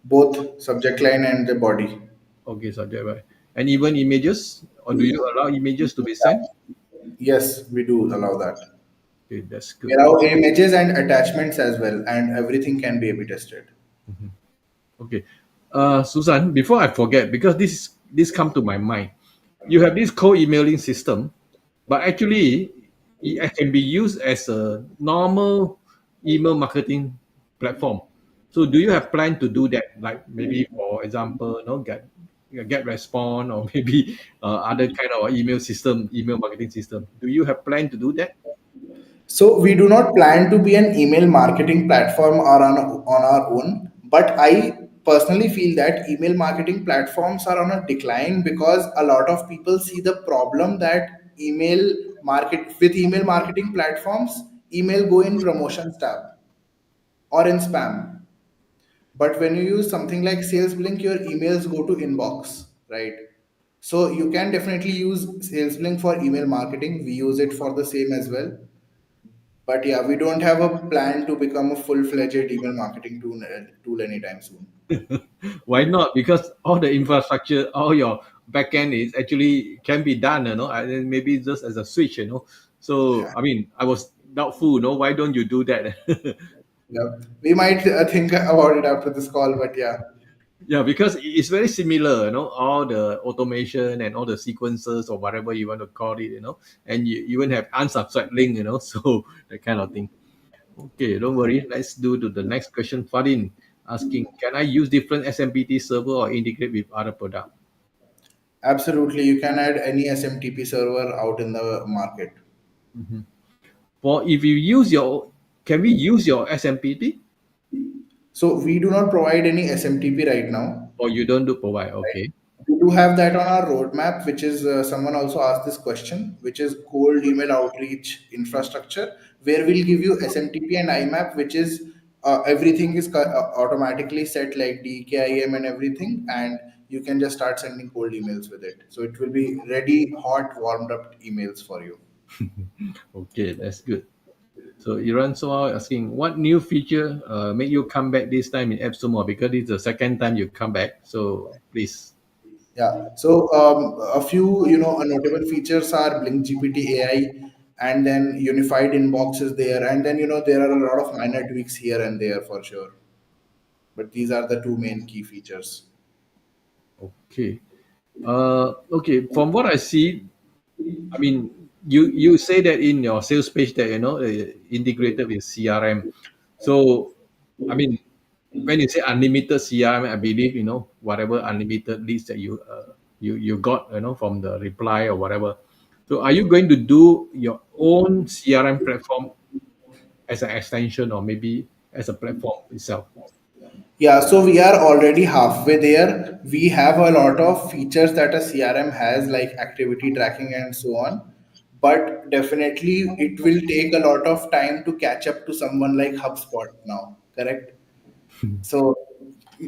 Both subject line and the body. Okay, subject, right? and even images, or do you allow images to be sent? Yes, we do allow that. Okay, that's We good. allow images and attachments as well, and everything can be A/B tested. Okay, Susan, before I forget, because this come to my mind, you have this co-emailing system, but actually it can be used as a normal email marketing platform. So do you have plan to do that? Like maybe for example, get response, or maybe other kind of email system, email marketing system. Do you have plan to do that? So we do not plan to be an email marketing platform or on our own, but I personally feel that email marketing platforms are on a decline because a lot of people see the problem that email marketing platforms, email go in promotions tab or in spam. But when you use something like SalesBlink, your emails go to inbox, right? So you can definitely use SalesBlink for email marketing. We use it for the same as well. But yeah, we don't have a plan to become a full-fledged email marketing tool anytime soon. Why not? Because all the infrastructure, all your backend is actually can be done, and then maybe just as a switch. So Yeah, I mean, I was doubtful, why don't you do that? yeah. We might think about it after this call, but yeah, Yeah, because it's very similar, all the automation and all the sequences or whatever you want to call it, and you even have unsubscribed link, so that kind of thing. Okay, don't worry. Let's do to the next question. Fadin asking, can I use different SMPT server or integrate with other product? absolutely. You can add any SMTP server out in the market. For if you use your, can we use your SMPT So we do not provide any SMTP right now. or you don't do provide? Right? Okay. We do have that on our roadmap, which is someone also asked this question, which is cold email outreach infrastructure, where we'll give you SMTP and IMAP, which is everything is automatically set like DKIM and everything, and you can just start sending cold emails with it. So it will be ready, hot, warmed up emails for you. Okay, that's good. So Iran Soa asking, what new feature make you come back this time in AppSumo? Because it's the second time you come back. So please. Yeah. So a few, notable features are Blink GPT AI, and then unified inbox is there, and then there are a lot of minor tweaks here and there for sure. But these are the two main key features. Okay. Okay. From what I see, I mean, you say that in your sales page that integrated with CRM. So, I mean, when you say unlimited CRM, I believe whatever unlimited leads that you got from the reply or whatever. So, are you going to do your own CRM platform as an extension or maybe as a platform itself? Yeah, so we are already halfway there. We have a lot of features that a CRM has, like activity tracking and so on. But definitely, it will take a lot of time to catch up to someone like HubSpot now, correct? So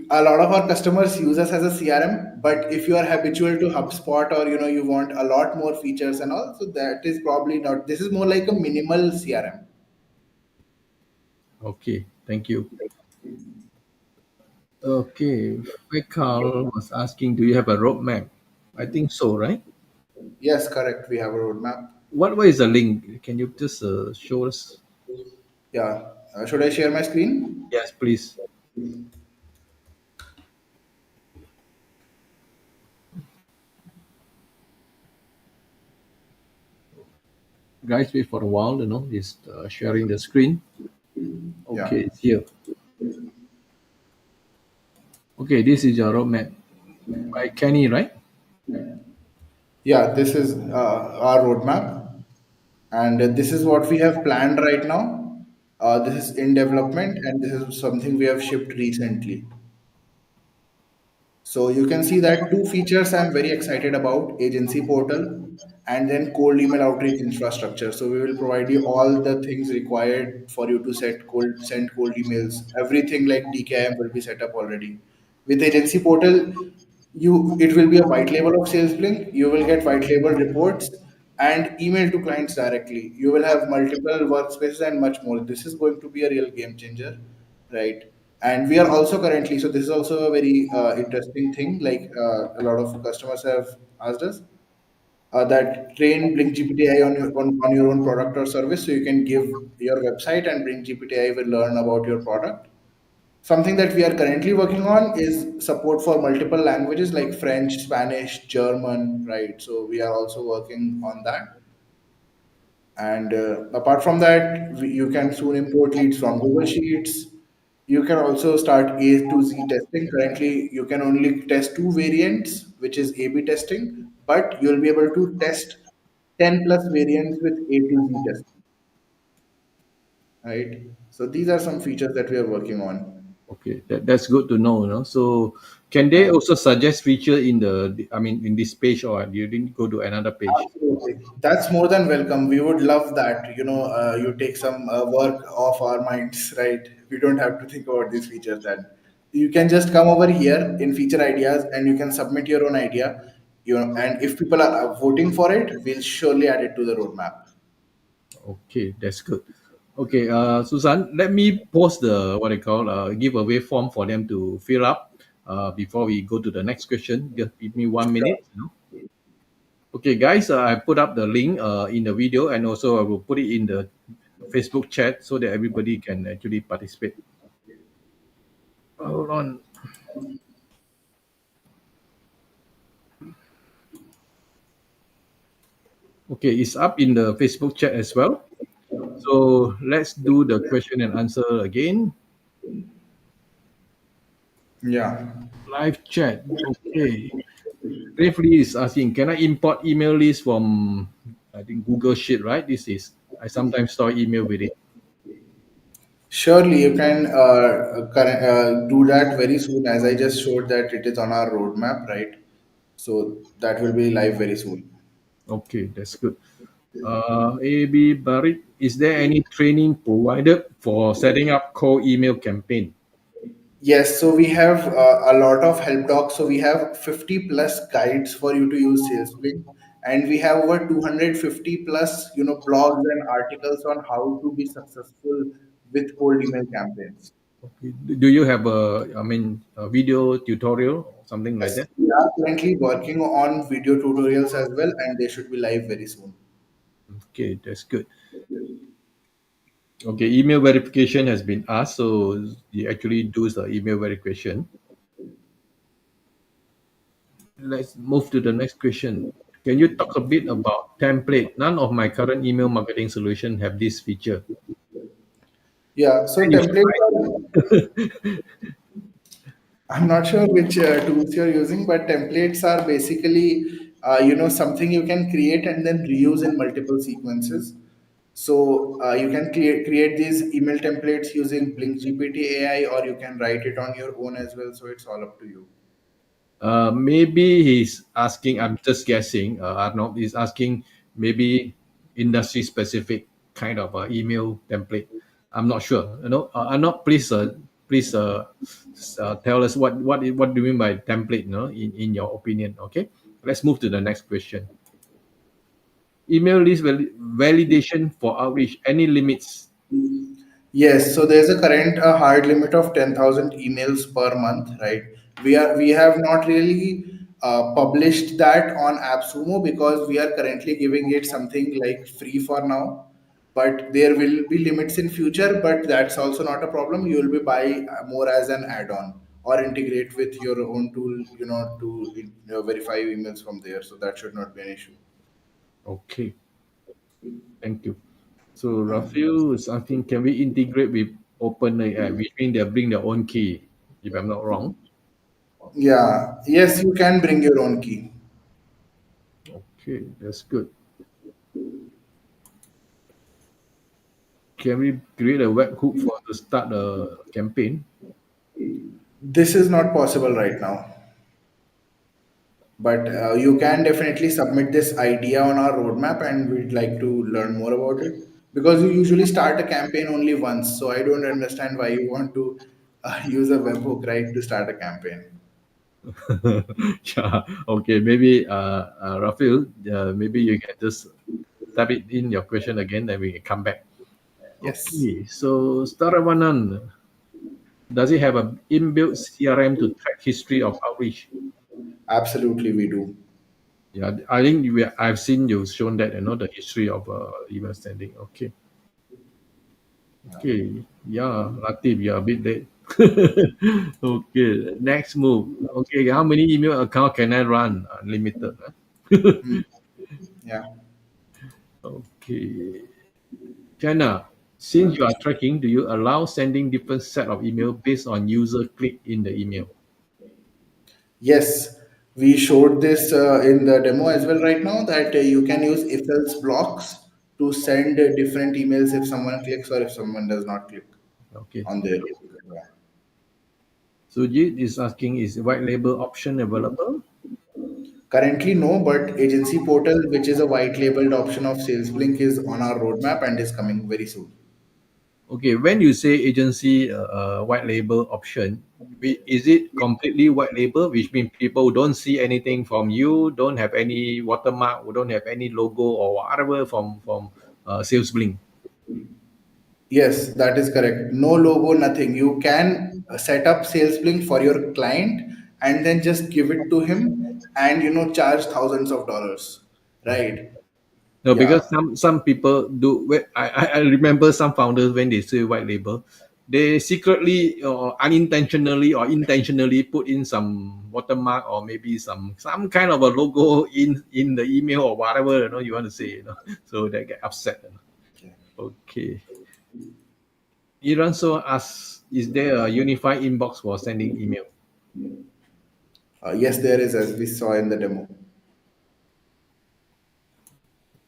a lot of our customers use us as a CRM, but if you are habitual to HubSpot or you want a lot more features and all, so that is probably not. This is more like a minimal CRM. Okay, thank you. Okay, Faikal was asking, do you have a roadmap? I think so, right? Yes, correct. We have a roadmap. What is the link? Can you just show us? Yeah. Should I share my screen? Yes, please. Guys, wait for a while, just sharing the screen. Yeah. Okay, it's here. Okay, this is your roadmap by Kenny, right? Yeah, this is our roadmap, and this is what we have planned right now. This is in development, and this is something we have shipped recently. So you can see that two features I'm very excited about: agency portal and then cold email outreach infrastructure. So we will provide you all the things required for you to send cold emails. Everything like DKIM will be set up already. With agency portal, it will be a white label of SalesBlink. You will get white label reports and email to clients directly. You will have multiple workspaces and much more. This is going to be a real game changer, right? And we are also currently, so this is also a very interesting thing, like a lot of customers have asked us that train Blink GPTI on your own product or service, so you can give your website and Blink GPTI will learn about your product. Something that we are currently working on is support for multiple languages like French, Spanish, German, right? So we are also working on that. And apart from that, you can soon import leads from Google Sheets. You can also start A to Z testing. Currently, you can only test two variants, which is A/B testing, but you'll be able to test 10 plus variants with A to Z testing, right? So these are some features that we are working on. Okay, that's good to know. So can they Yeah. also suggest feature in I mean, in this page, or you didn't go to another page? Absolutely. That's more than welcome. We would love that. You take some work off our minds, right? We don't have to think about these features then. You can just come over here in feature ideas and you can submit your own idea. And if people are voting for it, we'll surely add it to the roadmap. Okay, that's good. Okay, Susan, let me post the what I call giveaway form for them to fill up before we go to the next question. Just give me 1 minute. Okay, guys, I put up the link in the video, and also I will put it in the Facebook chat so that everybody can actually participate. Hold on. Okay, it's up in the Facebook chat as well. So let's do the question and answer again. Yeah. Live chat. Okay. Briefly is asking, can I import email list from I think Google Sheet, right? This is I sometimes store email with it. Surely you can do that very soon, as I just showed that it is on our roadmap, right? So that will be live very soon. Okay, that's good. AB Barit, is there any training provided for setting up cold email campaign? Yes, so we have a lot of help docs. So we have 50 plus guides for you to use SalesBlink, and we have over 250 plus blogs and articles on how to be successful with cold email campaigns. Okay. Do you have a video tutorial, something like Yes, that? we are currently working on video tutorials as well, and they should be live very soon. Okay, that's good. Okay, email verification has been asked, so you actually do the email verification. Let's move to the next question. Can you talk a bit about template? None of my current email marketing solution have this feature. Yeah, so And you should templates write. are, I'm not sure which tools you're using, but templates are basically, something you can create and then reuse in multiple sequences. So you can create these email templates using Blink GPT AI, or you can write it on your own as well. So it's all up to you. Maybe he's asking, I'm just guessing, Arnold is asking maybe industry specific kind of email template. I'm not sure. Arnold, please tell us what do you mean by template, in your opinion. Okay, let's move to the next question. Email list validation for outreach. Any limits? Yes, so there's a current hard limit of 10,000 emails per month, right? We have not really published that on AppSumo because we are currently giving it something like free for now. But there will be limits in future, but that's also not a problem. You will be buy more as an add-on or integrate with your own tool, to verify emails from there. So that should not be an issue. Okay, thank you. So Rafael is asking, can we integrate with OpenAI, which means they bring their own key, if I'm not wrong. Yeah, yes, you can bring your own key. Okay, that's good. Can we create a webhook for to start a campaign? This is not possible right now, but you can definitely submit this idea on our roadmap, and we'd like to learn more about it because you usually start a campaign only once. So I don't understand why you want to use a webhook, right, to start a campaign. Yeah. Okay. Maybe Rafael, maybe you can just type it in your question again, then we can come back. Yes. Okay. So Staravanan, Does it have a inbuilt CRM to track history of outreach? Absolutely, we do. Yeah, I think I've seen you shown that, the history of email sending. Okay, okay, yeah, Latif, you're a bit late. Okay, next move. Okay, how many email account can I run? Unlimited. Huh? Hmm. Yeah. Okay, Jenna, since you are tracking, do you allow sending different set of email based on user click in the email? Yes, we showed this in the demo as well right now that you can use if else blocks to send different emails if someone clicks or if someone does not click Okay. on their. Yeah. Sujit is asking, is white label option available? Currently, no, but agency portal, which is a white labeled option of SalesBlink, is on our roadmap and is coming very soon. Okay, when you say agency white label option, is it completely white label, which means people don't see anything from you, don't have any watermark, don't have any logo or whatever from SalesBlink? Yes, that is correct. No logo, nothing. You can set up SalesBlink for your client and then just give it to him and charge thousands of dollars. Okay. Right? No, because Yeah. some people do. I remember some founders when they say white label, they secretly or unintentionally or intentionally put in some watermark or maybe some kind of a logo in the email or whatever you want to say. So they get upset. Okay. Okay. Iran so asks, is there a unified inbox for sending email? Yes, there is, as we saw in the demo.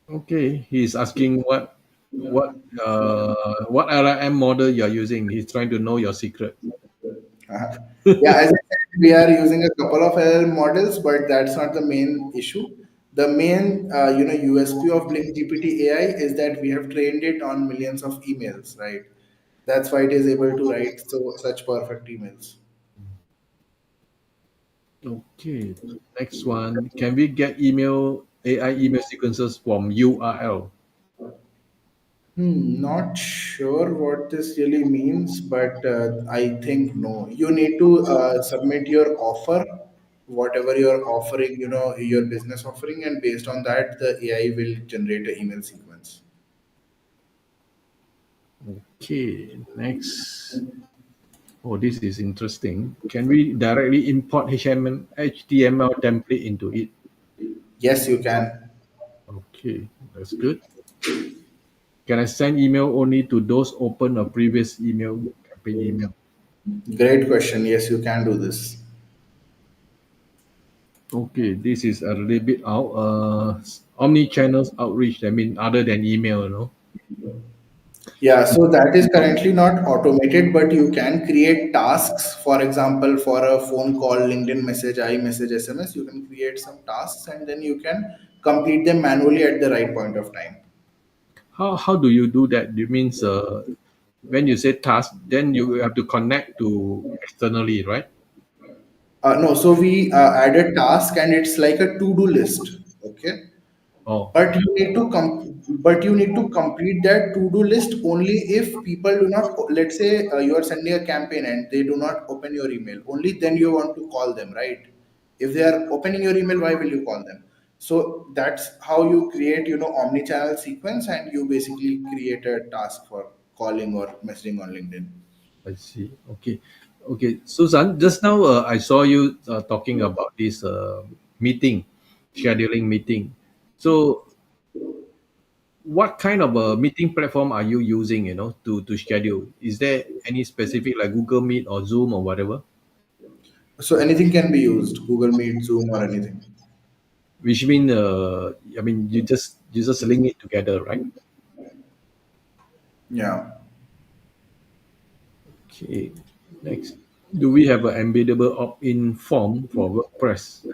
Okay, he's asking what LRM model you're using. He's trying to know your secret. Uh-huh. Yeah, as I said, we are using a couple of LL models, but that's not the main issue. The main, USP of Blink GPT AI is that we have trained it on millions of emails, right? That's why it is able to write such perfect emails. Okay, next one. Can we get AI email sequences from URL? Not sure what this really means, but I think no. You need to submit your offer, whatever you're offering, your business offering, and based on that, the AI will generate an email sequence. Okay, next. Oh, this is interesting. Can we directly import HTML template into it? Yes, you can. Okay, that's good. Can I send email only to those open a previous email campaign email? Great question. Yes, you can do this. Okay, this is a little bit out. Omni-channels outreach. I mean, other than email. Yeah, so that is currently not automated, but you can create tasks. For example, for a phone call, LinkedIn message, iMessage, SMS, you can create some tasks and then you can complete them manually at the right point of time. How do you do that? You means when you say task, then you have to connect to externally, right? No, so we add a task and it's like a to-do list. Okay. Oh, But you need to complete that to-do list only if people do not, let's say you are sending a campaign and they do not open your email, only then you want to call them, right? If they are opening your email, why will you call them? So that's how you create, omni-channel sequence, and you basically create a task for calling or messaging on LinkedIn. I see. Okay, okay. Susan, just now I saw you talking about this meeting, scheduling meeting. So, what kind of a meeting platform are you using? To schedule. Is there any specific like Google Meet or Zoom or whatever? So anything can be used, Google Meet, Zoom, or anything. Which mean, I mean, you just link it together, right? Yeah. Okay. Next, do we have an embeddable opt-in form for WordPress?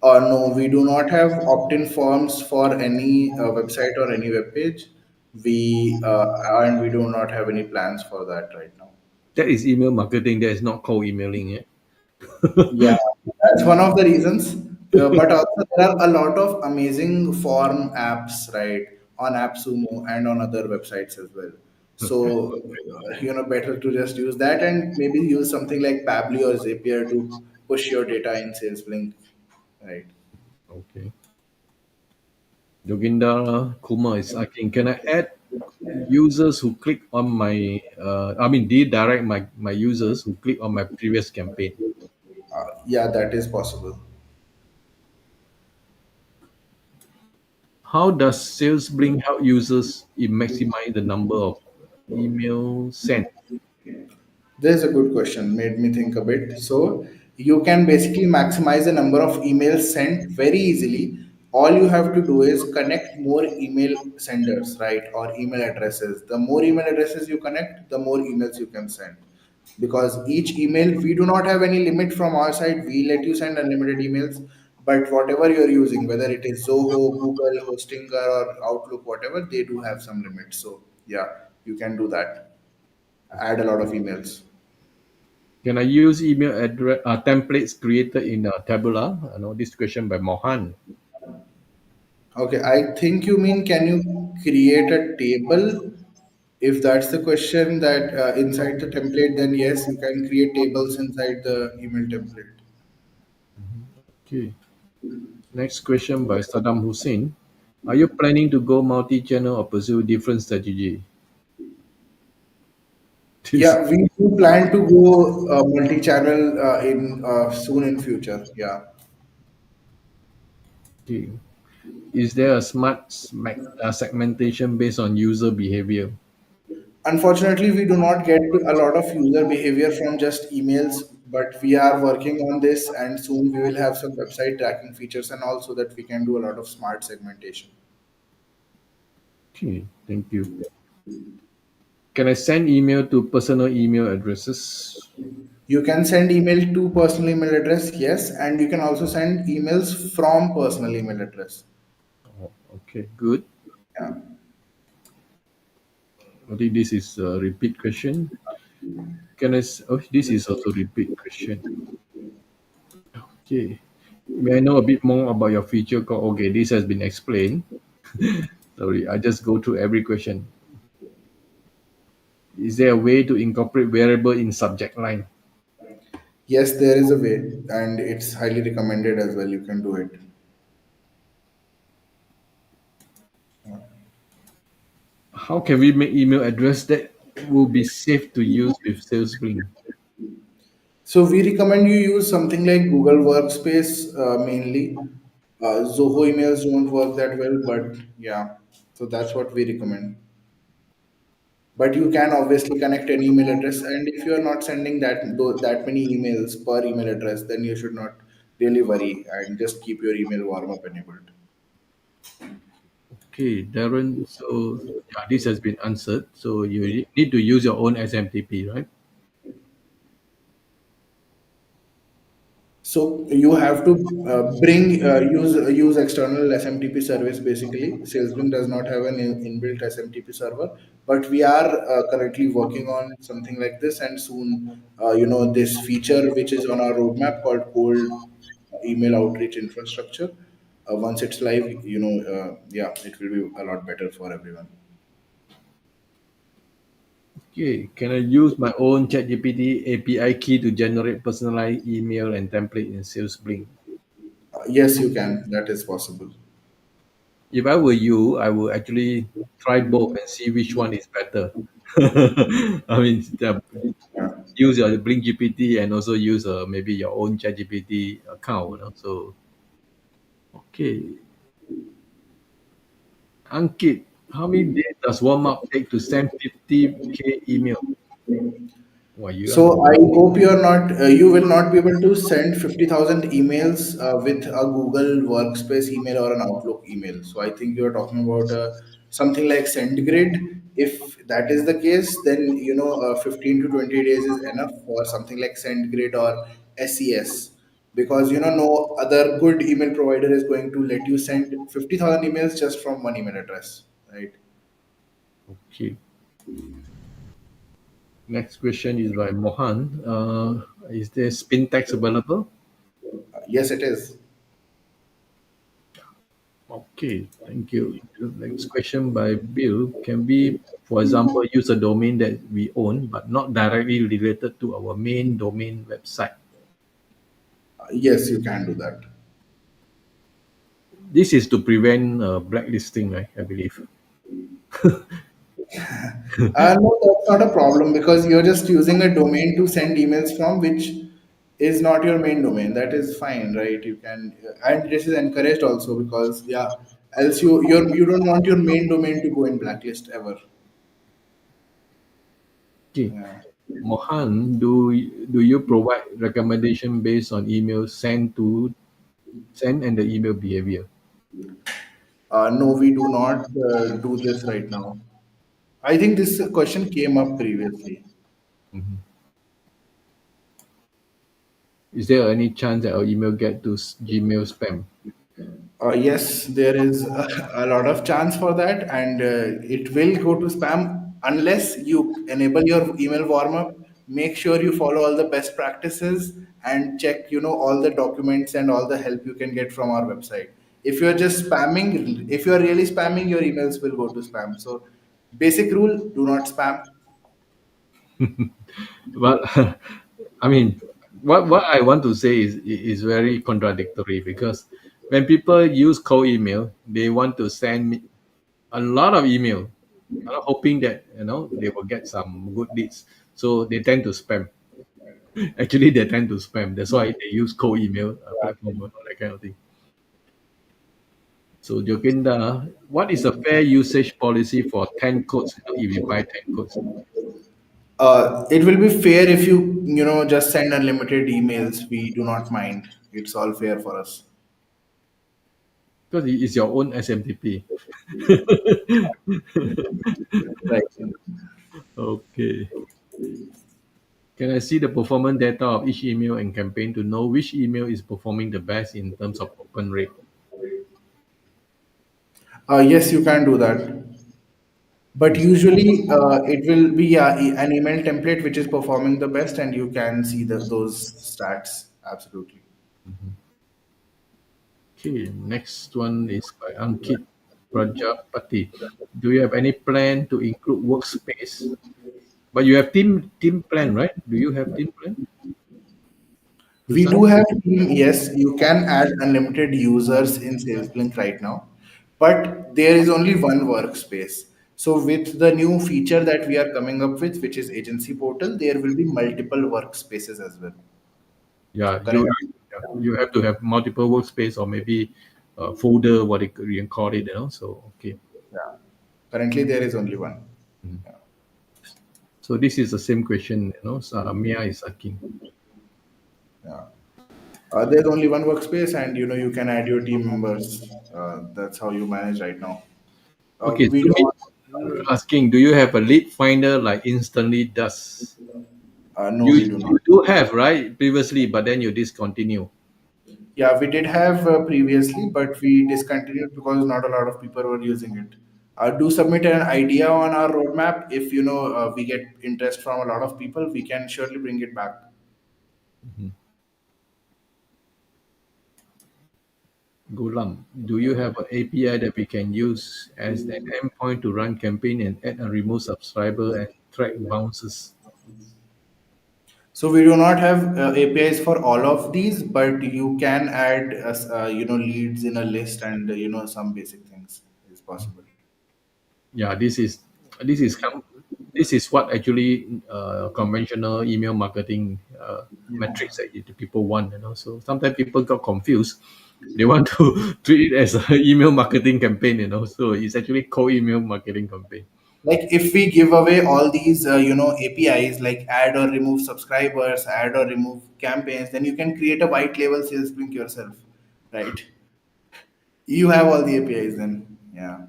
No, we do not have opt-in forms for any website or any web page. And we do not have any plans for that right now. That is email marketing. That is not cold emailing. Yeah. Yeah, that's one of the reasons. But also there are a lot of amazing form apps, right, on AppSumo and on other websites as well. So, better to just use that and maybe use something like Pabbly or Zapier to push your data in SalesBlink, right? Okay. Yoginda Kumar is asking, can I add users who click on my, redirect my users who click on my previous campaign? Yeah, that is possible. How does SalesBlink help users in maximize the number of emails sent? There's a good question, made me think a bit. So, you can basically maximize the number of emails sent very easily. All you have to do is connect more email senders, right? Or email addresses. The more email addresses you connect, the more emails you can send. Because each email, we do not have any limit from our side. We let you send unlimited emails. But whatever you're using, whether it is Zoho, Google, Hostinger, or Outlook, whatever, they do have some limits. So, yeah, you can do that. Add a lot of emails. Can I use email address templates created in Tabula? I know this question by Mohan. Okay, I think you mean can you create a table? If that's the question that inside the template, then yes, you can create tables inside the email template. Okay. Next question by Saddam Hussein. Are you planning to go multi-channel or pursue different strategy? This Yeah, we do plan to go multi-channel in soon in future. Yeah. okay. Is there a segmentation based on user behavior? Unfortunately, we do not get a lot of user behavior from just emails, but we are working on this, and soon we will have some website tracking features and also that we can do a lot of smart segmentation. Okay, thank you. Can I send email to personal email addresses? You can send email to personal email address, yes, and you can also send emails from personal email address. Oh, okay, good. Yeah. I think this is a repeat question. Oh, this is also repeat question. Okay. May I know a bit more about your feature call? Okay, this has been explained. Sorry, I just go through every question. Is there a way to incorporate variable in subject line? Yes, there is a way, and it's highly recommended as well. You can do it. How can we make email address that will be safe to use with SalesBlink? So we recommend you use something like Google Workspace mainly. Zoho emails don't work that well, but yeah, so that's what we recommend. But you can obviously connect an email address, and if you are not sending that many emails per email address, then you should not really worry and just keep your email warm up enabled. Okay, Darren. So yeah, this has been answered. So you need to use your own SMTP, right? So you have to bring use external SMTP service. Basically, SalesBlink does not have an inbuilt SMTP server, but we are currently working on something like this, and soon, this feature which is on our roadmap called cold email outreach infrastructure. Once it's live, yeah, it will be a lot better for everyone. Okay, can I use my own ChatGPT API key to generate personalized email and template in SalesBlink? Yes, you can. That is possible. If I were you, I would actually try both and see which one is better. I mean, Yeah. use your Blink GPT and also use maybe your own ChatGPT account. So, okay, Ankit, how many days does warm up take to send 50K email? Why you are? So I hope you will not be able to send 50,000 emails with a Google Workspace email or an Outlook email. So I think you're talking about something like SendGrid. If that is the case, then 15 to 20 days is enough for something like SendGrid or SES, because no other good email provider is going to let you send 50,000 emails just from one email address, right? Okay. Next question is by Mohan. Is there spin tax available? Yes, it is. Okay, thank you. The next question by Bill. Can we, for example, use a domain that we own but not directly related to our main domain website? Yes, you can do that. This is to prevent blacklisting, right? I believe. No, that's not a problem because you're just using a domain to send emails from, which is not your main domain. That is fine, right? You can, and this is encouraged also because yeah, else you don't want your main domain to go in blacklist ever. Okay. Yeah. Mohan, do you provide recommendation based on email send and the email behavior? No, we do not do this right now. I think this question came up previously. Mhm. Is there any chance that our email get to Gmail spam? Yes, there is a lot of chance for that, and it will go to spam unless you enable your email warm up. Make sure you follow all the best practices and check, all the documents and all the help you can get from our website. If you're just spamming, if you're really spamming, your emails will go to spam. So, basic rule: do not spam. But I mean, what I want to say is very contradictory because when people use cold email, they want to send me a lot of email, hoping that they will get some good leads. So they tend to spam. Actually, they tend to spam. That's why they use cold email platform or that kind of thing. So Jokinda, what is a fair usage policy for 10 codes? If you buy 10 codes, It will be fair if you just send unlimited emails. We do not mind. It's all fair for us. because it's your own SMTP. Right. Okay. Can I see the performance data of each email and campaign to know which email is performing the best in terms of open rate? Yes, you can do that. But Is usually, it will be an email template which is performing the best, and you can see those stats. Absolutely. okay. Next one is by Ankit Prajapati. Do you have any plan to include workspace? But you have team plan, right? Do you have team plan, We Susan? do have team. Yes, you can add unlimited users in SalesBlink right now, but there is only one workspace. So with the new feature that we are coming up with, which is agency portal, there will be multiple workspaces as well. Yeah, Correct. yeah, you have to have multiple workspace or maybe a folder, what you can call it. So okay. Yeah. Currently, there is only one. Mhm. So this is the same question. So Mia is asking. Yeah. There's only one workspace, and you can add your team members. That's how you manage right now. Okay, We so do me not. asking, do you have a lead finder like instantly does? No, You we do you not. do have, right, previously, but then you discontinue. Yeah, we did have previously, but we discontinued because not a lot of people were using it. Do submit an idea on our roadmap. If we get interest from a lot of people, we can surely bring it back. Mhm. Gulam, do you have an API that we can use as an endpoint to run campaign and add and remove subscriber and track bounces? So we do not have APIs for all of these, but you can add leads in a list and some basic things is possible. Yeah, this is what actually conventional email marketing Yeah. metrics that people want. So sometimes people got confused. They want to treat it as an email marketing campaign. So it's actually cold email marketing campaign. Like if we give away all these APIs like add or remove subscribers, add or remove campaigns, then you can create a white label sales link yourself, right? You have all the APIs then. Yeah.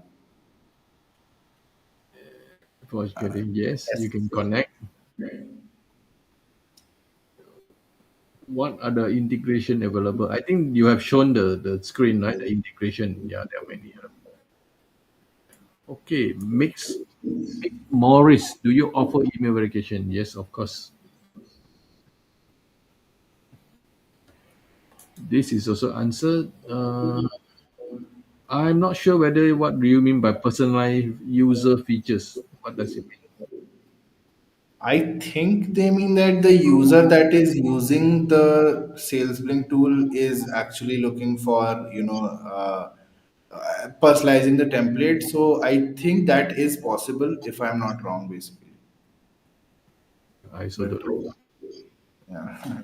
For getting yes, you Yes. can connect. What are the integration available? I think you have shown the screen, right? The integration. Yeah, there are many. Okay, Mick Morris, do you offer email verification? Yes, of course. This is also answered. I'm not sure whether what do you mean by personalized user features. What does it mean? I think they mean that the user that is using the SalesBlink tool is actually looking for, personalizing the template. So I think that is possible if I'm not wrong, basically. I also But don't know. yeah.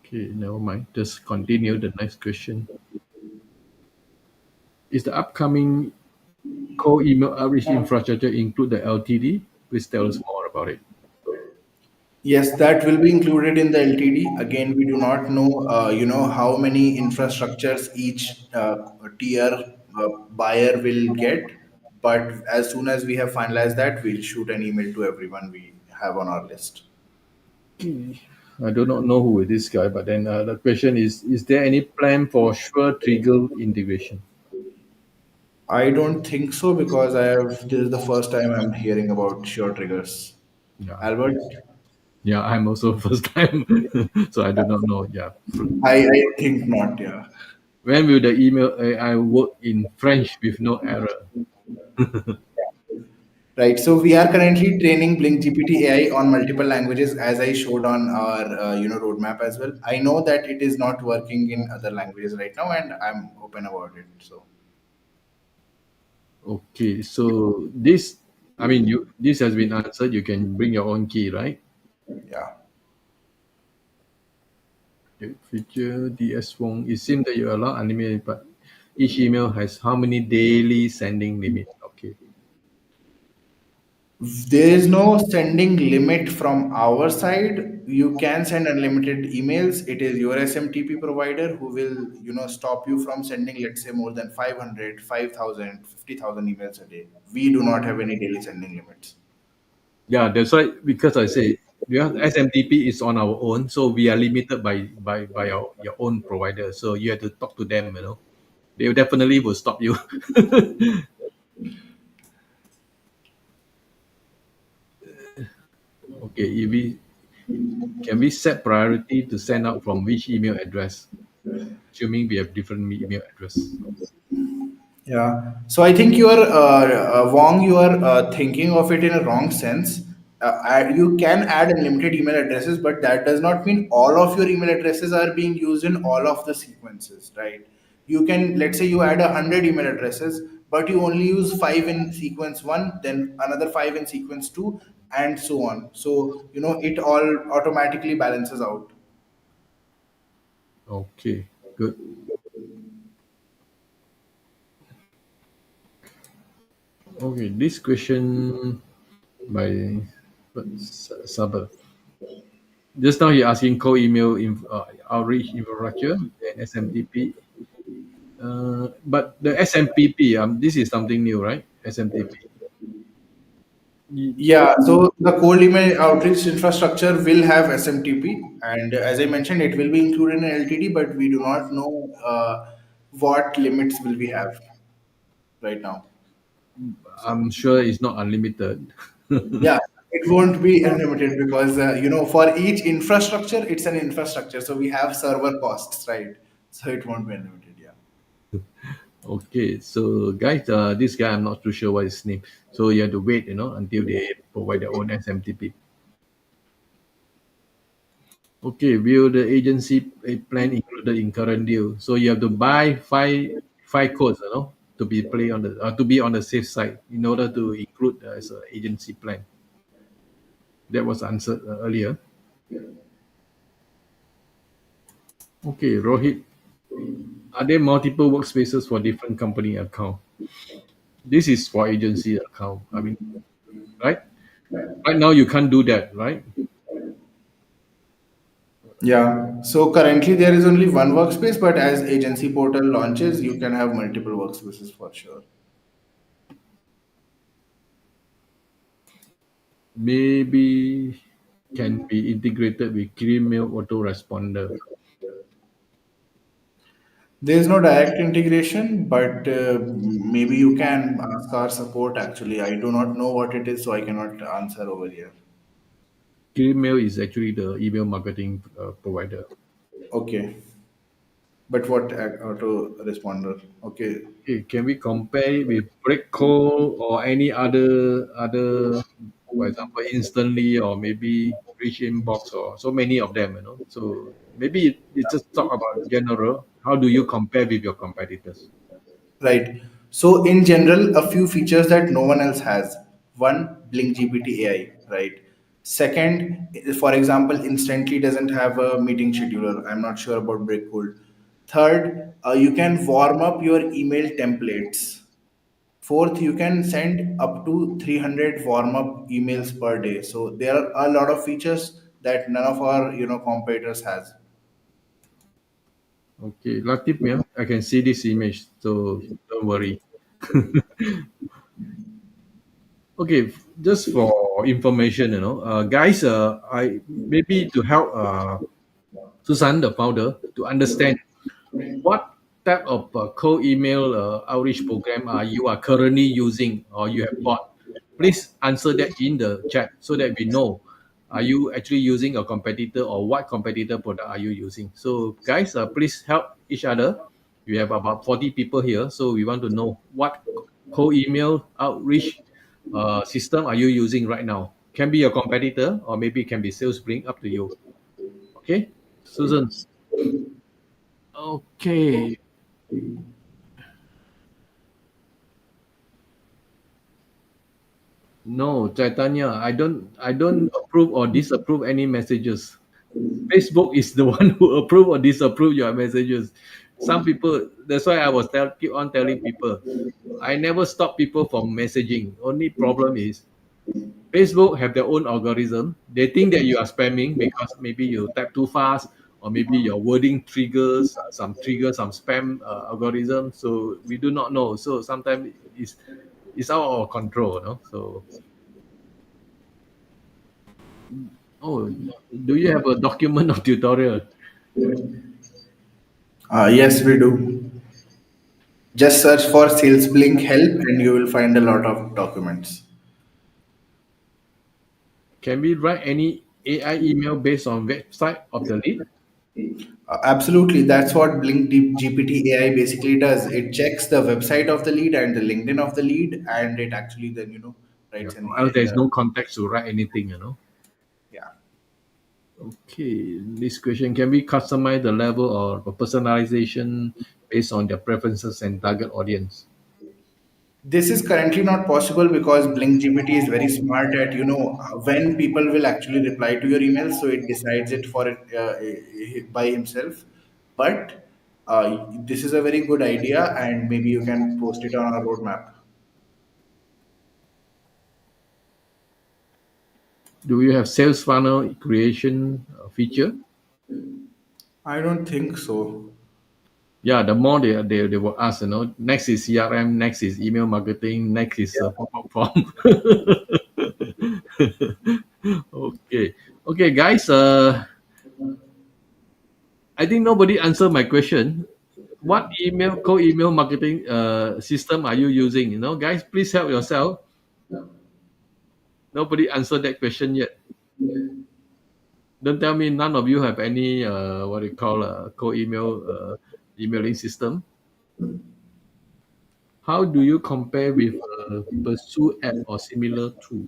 Okay, never mind. Just continue the next question. Is the upcoming core email outreach infrastructure include the LTD? Please tell us more about it. Yes, that will be included in the LTD. Again, we do not know, how many infrastructures each tier buyer will get. But as soon as we have finalized that, we'll shoot an email to everyone we have on our list. Okay. I do not know who is this guy, but then the question is there any plan for sure trigger integration? I don't think so because I have. This is the first time I'm hearing about sure triggers. Yeah, Albert, yeah, I'm also first time, so I do not know. Yeah, I think not. Yeah. when will the email AI work in French with no error? Right. So we are currently training Blink GPT AI on multiple languages, as I showed on our roadmap as well. I know that it is not working in other languages right now, and I'm open about it. So Okay, so this, I mean, you this has been answered. You can bring your own key, right? yeah. Okay, feature DS Wong. It seems that you allow unlimited, but each email has how many daily sending limit? Okay. There is no sending limit from our side. You can send unlimited emails. It is your SMTP provider who will, stop you from sending, let's say, more than 500, 5,000, 50,000 emails a day. We do not have any daily sending limits. Yeah, that's why because I say because SMTP is on our own, so we are limited by your own provider. So you have to talk to them. They definitely will stop you. Okay, if we can we set priority to send out from which email address, assuming we have different email address. Yeah. So I think you are, Wong, you are thinking of it in a wrong sense. You can add unlimited email addresses, but that does not mean all of your email addresses are being used in all of the sequences, right? You can, let's say, you add 100 email addresses, but you only use five in sequence one, then another five in sequence two, and so on. So, it all automatically balances out. Okay, good. Okay, this question by Sabah. Just now he asking co-email outreach infrastructure and SMTP. But the SMPP, this is something new, right? SMTP. Yeah, so the cold email outreach infrastructure will have SMTP, and as I mentioned, it will be included in LTD, but we do not know what limits will we have right now. I'm sure it's not unlimited. Yeah, it won't be unlimited because for each infrastructure, it's an infrastructure, so we have server costs, right? So it won't be unlimited. Yeah. Okay, so guys, this guy I'm not too sure what his name. So you have to wait, until they provide their own SMTP. Okay, will the agency plan included in current deal? So you have to buy five codes, to be on the safe side in order to include as an agency plan. That was answered earlier. Okay, Rohit, are there multiple workspaces for different company account? This is for agency account. I mean, right? Right now you can't do that, right? Yeah. So currently there is only one workspace, but as agency portal launches, you can have multiple workspaces for sure. Maybe can be integrated with Gmail autoresponder. There is no direct integration, but maybe you can ask our support actually. I do not know what it is, so I cannot answer over here. Gmail is actually the email marketing provider. Okay. But what auto responder? Okay. Okay, can we compare it with break call or any other, for example, instantly or maybe reach inbox or so many of them, you know? So maybe you just talk about general. How do you compare with your competitors? Right. So in general, a few features that no one else has. One, Blink GPT AI, right? Second, for example, instantly doesn't have a meeting scheduler. I'm not sure about Breakhold. Third, you can warm up your email templates. Fourth, you can send up to 300 warm up emails per day. So there are a lot of features that none of our competitors has. Okay, Latif, yeah, I can see this image, so don't worry. Okay, just for information, guys, I maybe to help Susan, the founder, to understand what type of cold email outreach program you are currently using or you have bought. Please answer that in the chat so that we know are you actually using a competitor or what competitor product are you using. So guys, please help each other. We have about 40 people here, so we want to know what cold email outreach system are you using right now. Can be your competitor or maybe it can be SalesBlink, up to you. Okay, Susan. Okay. No, Chaitanya, I don't approve or disapprove any messages. Facebook is the one who approve or disapprove your messages. Some people, that's why I was keep on telling people, I never stop people from messaging. Only problem is Facebook have their own algorithm. They think that you are spamming because maybe you type too fast or maybe your wording triggers some spam algorithm. So we do not know. So sometimes it's out of our control, no? So oh, do you have a document of tutorial? Yes, we do. Just search for Sales Blink help and you will find a lot of documents. Can we write any AI email based on website of the lead? Absolutely, that's what Blink GPT AI basically does. It checks the website of the lead and the LinkedIn of the lead, and it actually then Yeah, writes an or else AI. there is no context to write anything. Yeah. Okay, this question, can we customize the level of personalization based on their preferences and target audience? This is currently not possible because Blink GPT is very smart at when people will actually reply to your email, so it decides it for it by himself. But this is a very good idea, and maybe you can post it on our roadmap. Do you have sales funnel creation feature? I don't think so. Yeah, the more they will ask, next is CRM, next is email marketing, next is pop-up form. Okay, okay, guys. I think nobody answered my question. What email marketing system are you using? Guys, please help yourself. Nobody answered that question yet. Don't tell me none of you have any what do you call co-email emailing system. How do you compare with a Pursue app or similar tool?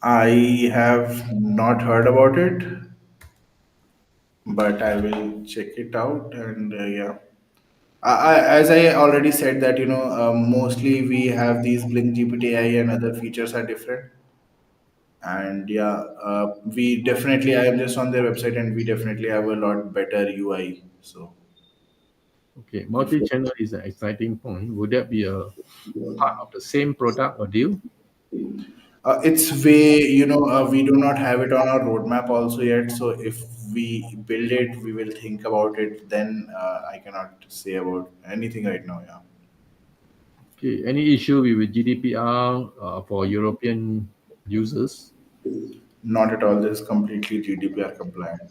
I have not heard about it, but I will check it out. And yeah, as I already said that mostly we have these Blink GPT AI and other features are different. And yeah, we definitely. I am just on their website, and we definitely have a lot better UI. So Okay, if multi-channel is an exciting point. Would that be a part of the same product or deal? it's way we do not have it on our roadmap also yet. So if we build it, we will think about it. Then I cannot say about anything right now. Yeah. Okay, any issue with GDPR for European users? Not at all. This is completely GDPR compliant.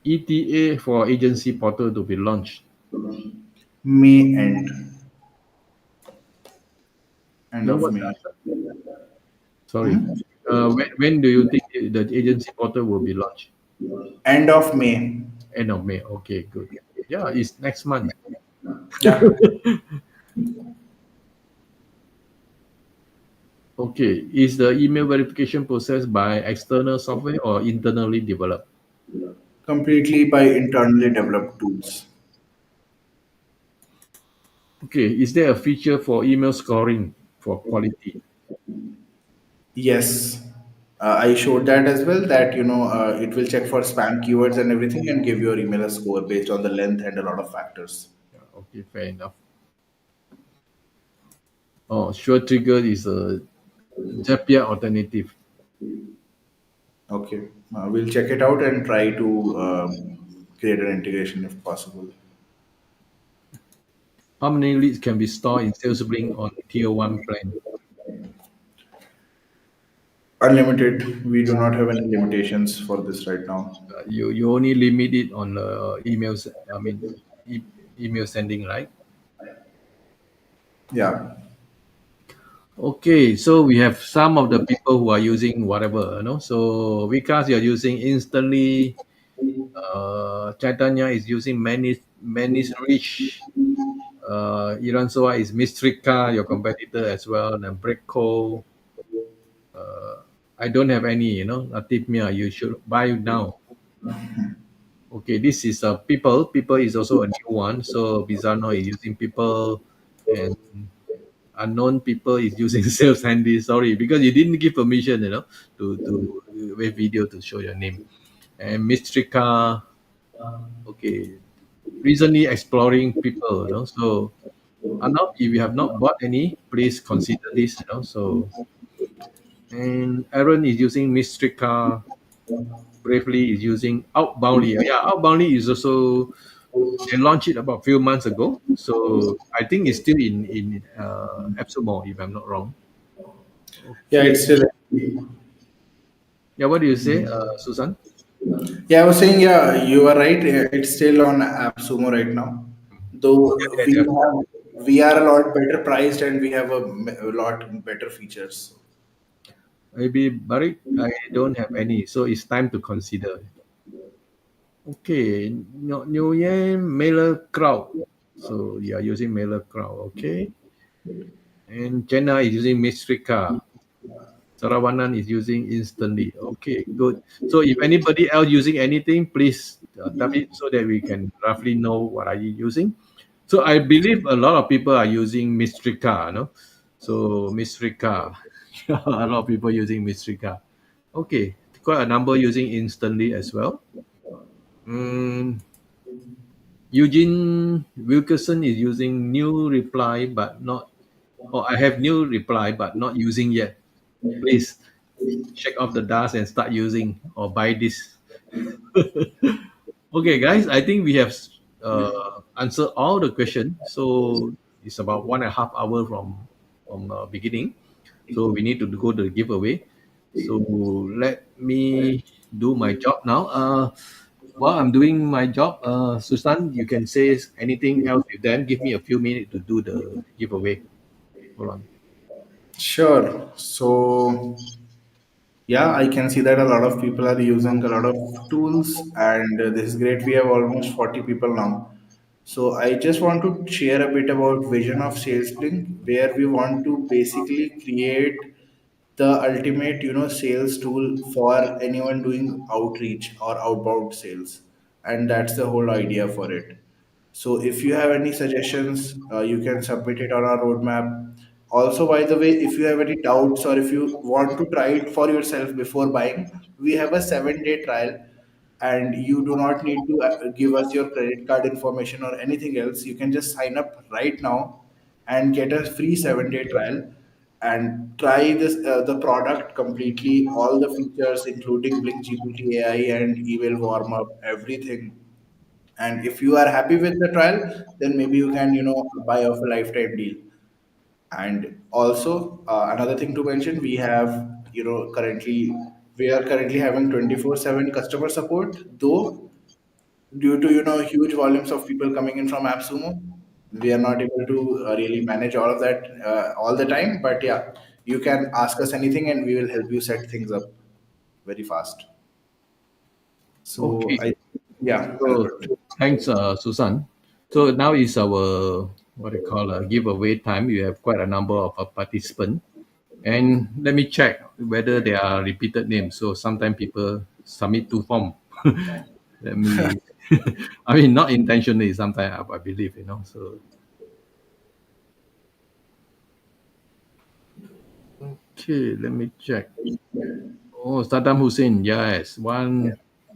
ETA for agency portal to be launched. May end Then of what's the May. answer? Sorry. When do you think the agency portal will be launched? End of May. End of May. Okay, good. Yeah, it's next month. Yeah, Okay, is the email verification process by external software or internally developed? completely by internally developed tools. Okay, is there a feature for email scoring for quality? Yes, I showed that as well. That it will check for spam keywords and everything, and give your email a score based on the length and a lot of factors. Yeah, okay, fair enough. Oh, sure trigger is a Zapier alternative. Okay, we'll check it out and try to create an integration if possible. How many leads can be stored in SalesBlink on tier one plan? Unlimited. We do not have any limitations for this right now. You only limit it on emails. I mean, e- email sending, right? Yeah. Okay, so we have some of the people who are using whatever, So Vikas, you're using instantly. Chaitanya is using Manis Rich. Iran Soa is Mistrika, your competitor as well. And Breakco. I don't have any, Latif Mia, you should buy now. Okay, this is people. People is also a new one. So Bizarno is using people, and unknown people is using sales handy. Sorry, because you didn't give permission, to wave video to show your name. And Mistrika, okay, recently exploring people, So Arnab, if you have not bought any, please consider this, So and Aaron is using Mistrika. Bravely is using Outboundly. Yeah, Outboundly is also they launched it about a few months ago. So I think it's still in Epsomore, if I'm not wrong. Yeah, Okay. it's still. Yeah, what do you say, Susan? Yeah, I was saying, yeah, you are right. It's still on AppSumo right now. Though Yeah, yeah, we are a lot better priced and we have a lot better features. maybe Barik, I don't have any, so it's time to consider. Okay, New Year Mailer Crowd. So you are using Mailer Crowd, okay? And Jenna is using Mistrika. Saravanan is using instantly. Okay, good. So if anybody else using anything, please tell me so that we can roughly know what are you using. So I believe a lot of people are using Mistrika, no? So Mistrika, a lot of people using Mistrika. Okay, quite a number using instantly as well. Mm, Eugene Wilkerson is using new reply but not. Oh, I have new reply but not using yet. Please shake off the dust and start using or buy this. Okay, guys, I think we have answered all the questions. So it's about 1.5 hours from beginning. So we need to go to the giveaway. So let me do my job now. While I'm doing my job, Susan, you can say anything else with them. Give me a few minutes to do the giveaway. Hold on. Sure. So, yeah, I can see that a lot of people are using a lot of tools, and this is great. We have almost 40 people now. So, I just want to share a bit about vision of SalesBlink, where we want to basically create the ultimate sales tool for anyone doing outreach or outbound sales, and that's the whole idea for it. So if you have any suggestions, you can submit it on our roadmap. Also, by the way, if you have any doubts or if you want to try it for yourself before buying, we have a 7-day trial, and you do not need to give us your credit card information or anything else. You can just sign up right now and get a free 7-day trial and try the product completely, all the features, including Blink GPT AI and email warm up, everything. And if you are happy with the trial, then maybe you can buy off a lifetime deal. And also, another thing to mention, we have currently we are currently having 24/7 customer support, though due to huge volumes of people coming in from AppSumo, we are not able to really manage all of that all the time. But yeah, you can ask us anything and we will help you set things up. very fast. So Okay. I, yeah. So thanks, Susan. So now is our what do you call a giveaway time. You have quite a number of participants, and let me check whether they are repeated names. So sometimes people submit two form. Let me. I mean, not intentionally. Sometimes I believe, you know. So okay, let me check. Oh, Saddam Hussein. Yes, one.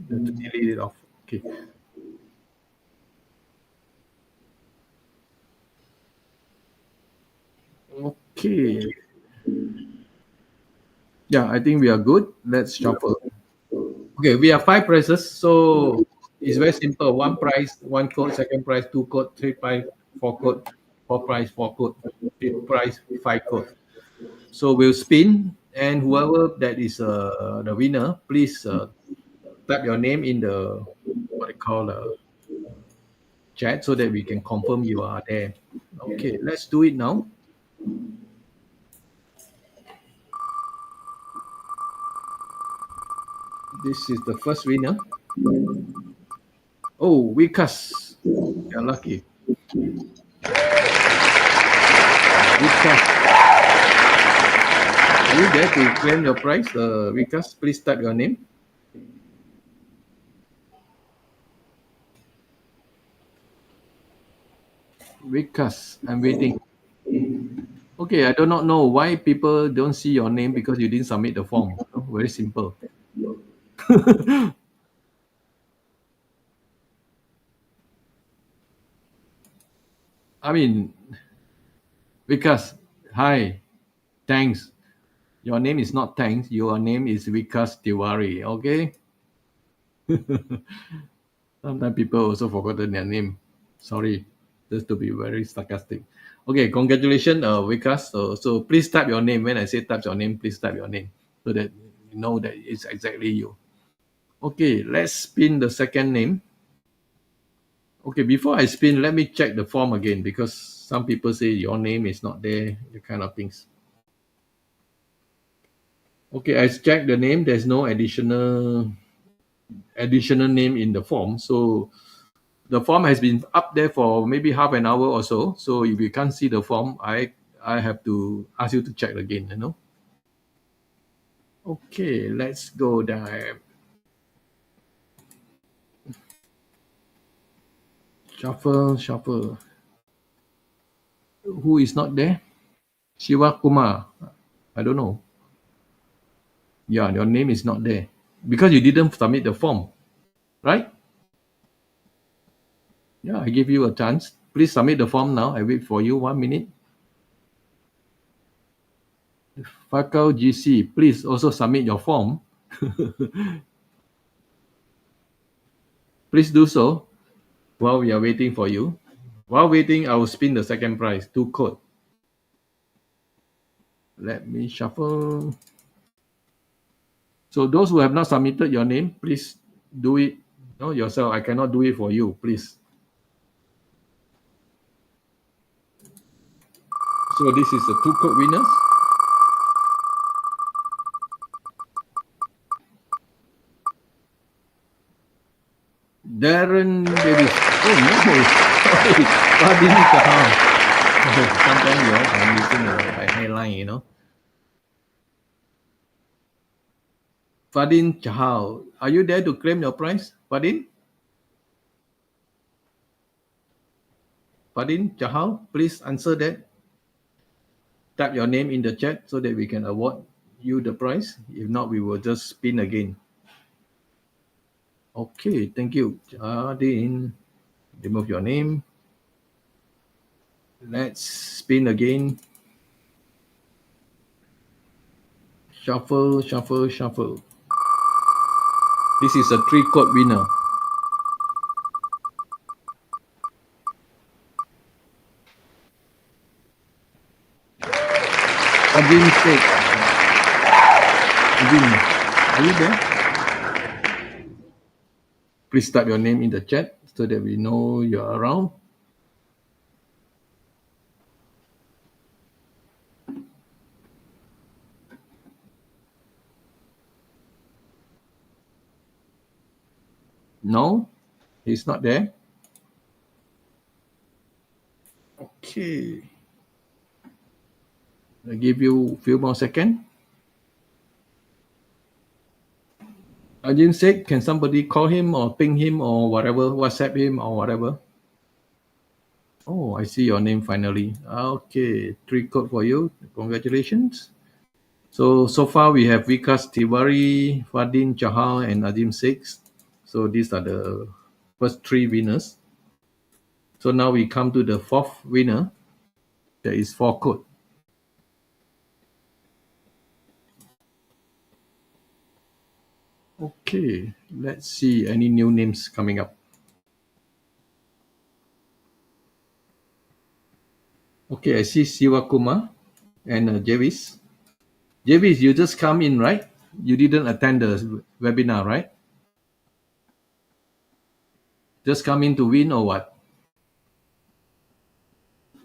To delete it off. Okay. Okay. Yeah, I think we are good. Let's shuffle. Okay, we have five prices, so it's very simple. One price, one code, second price, two code, three price, four code, four price, four code, fifth price, five code. So we'll spin, and whoever that is the winner, please type your name in the what I call chat so that we can confirm you are there. Okay, let's do it now. This is the first winner. Oh, Vikas, you're lucky. Vikas, are you there to claim your prize? Vikas, please type your name. Vikas, I'm waiting. Okay, I do not know why people don't see your name because you didn't submit the form. Oh, very simple. I mean, Vikas, hi, thanks. Your name is not thanks. Your name is Vikas Tiwari. Okay. Sometimes people also forgotten their name. Sorry, just to be very sarcastic. Okay, congratulations, Vikas. So please type your name. When I say type your name, please type your name so that you know that it's exactly you. Okay, let's spin the second name. Okay, before I spin, let me check the form again because some people say your name is not there, the kind of things. Okay, I checked the name. There's no additional name in the form. So the form has been up there for maybe half an hour or so. So if you can't see the form, I have to ask you to check again, you know. Okay, let's go there. Shuffle, shuffle. Who is not there? Shiva Kumar. I don't know. Yeah, your name is not there because you didn't submit the form, right? Yeah, I give you a chance. Please submit the form now. I wait for you 1 minute. Fakao GC, please also submit your form. Please do so while we are waiting for you. While waiting, I will spin the second prize, two code. Let me shuffle. So those who have not submitted your name, please do it yourself. I cannot do it for you, please. So this is the two code winners. Darren Davis. Oh no, sorry. Fadin Kahal. Sometimes I'm missing a headline, you know. Fadin Chahal. Are you there to claim your prize, Fadin? Fadin Chahal, please answer that. Type your name in the chat so that we can award you the prize. If not, we will just spin again. Okay, thank you. Fadin, remove your name. Let's spin again. Shuffle, shuffle, shuffle. This is a three-code winner. Ajin Sheikh. Ajin, are you there? Please type your name in the chat so that we know you're around. No, he's not there. Okay, I give you a few more seconds. Ajin said, can somebody call him or ping him or whatever, WhatsApp him or whatever? Oh, I see your name finally. Okay, Three-code for you. Congratulations. So far we have Vikas Tiwari, Fadin Chahal, and Azim Six. So these are the first three winners. So now we come to the fourth winner. That is Four-code. Okay, let's see any new names coming up. Okay, I see Siva Kumar and Javis. Javis, you just come in, right? You didn't attend the webinar, right? Just come in to win or what?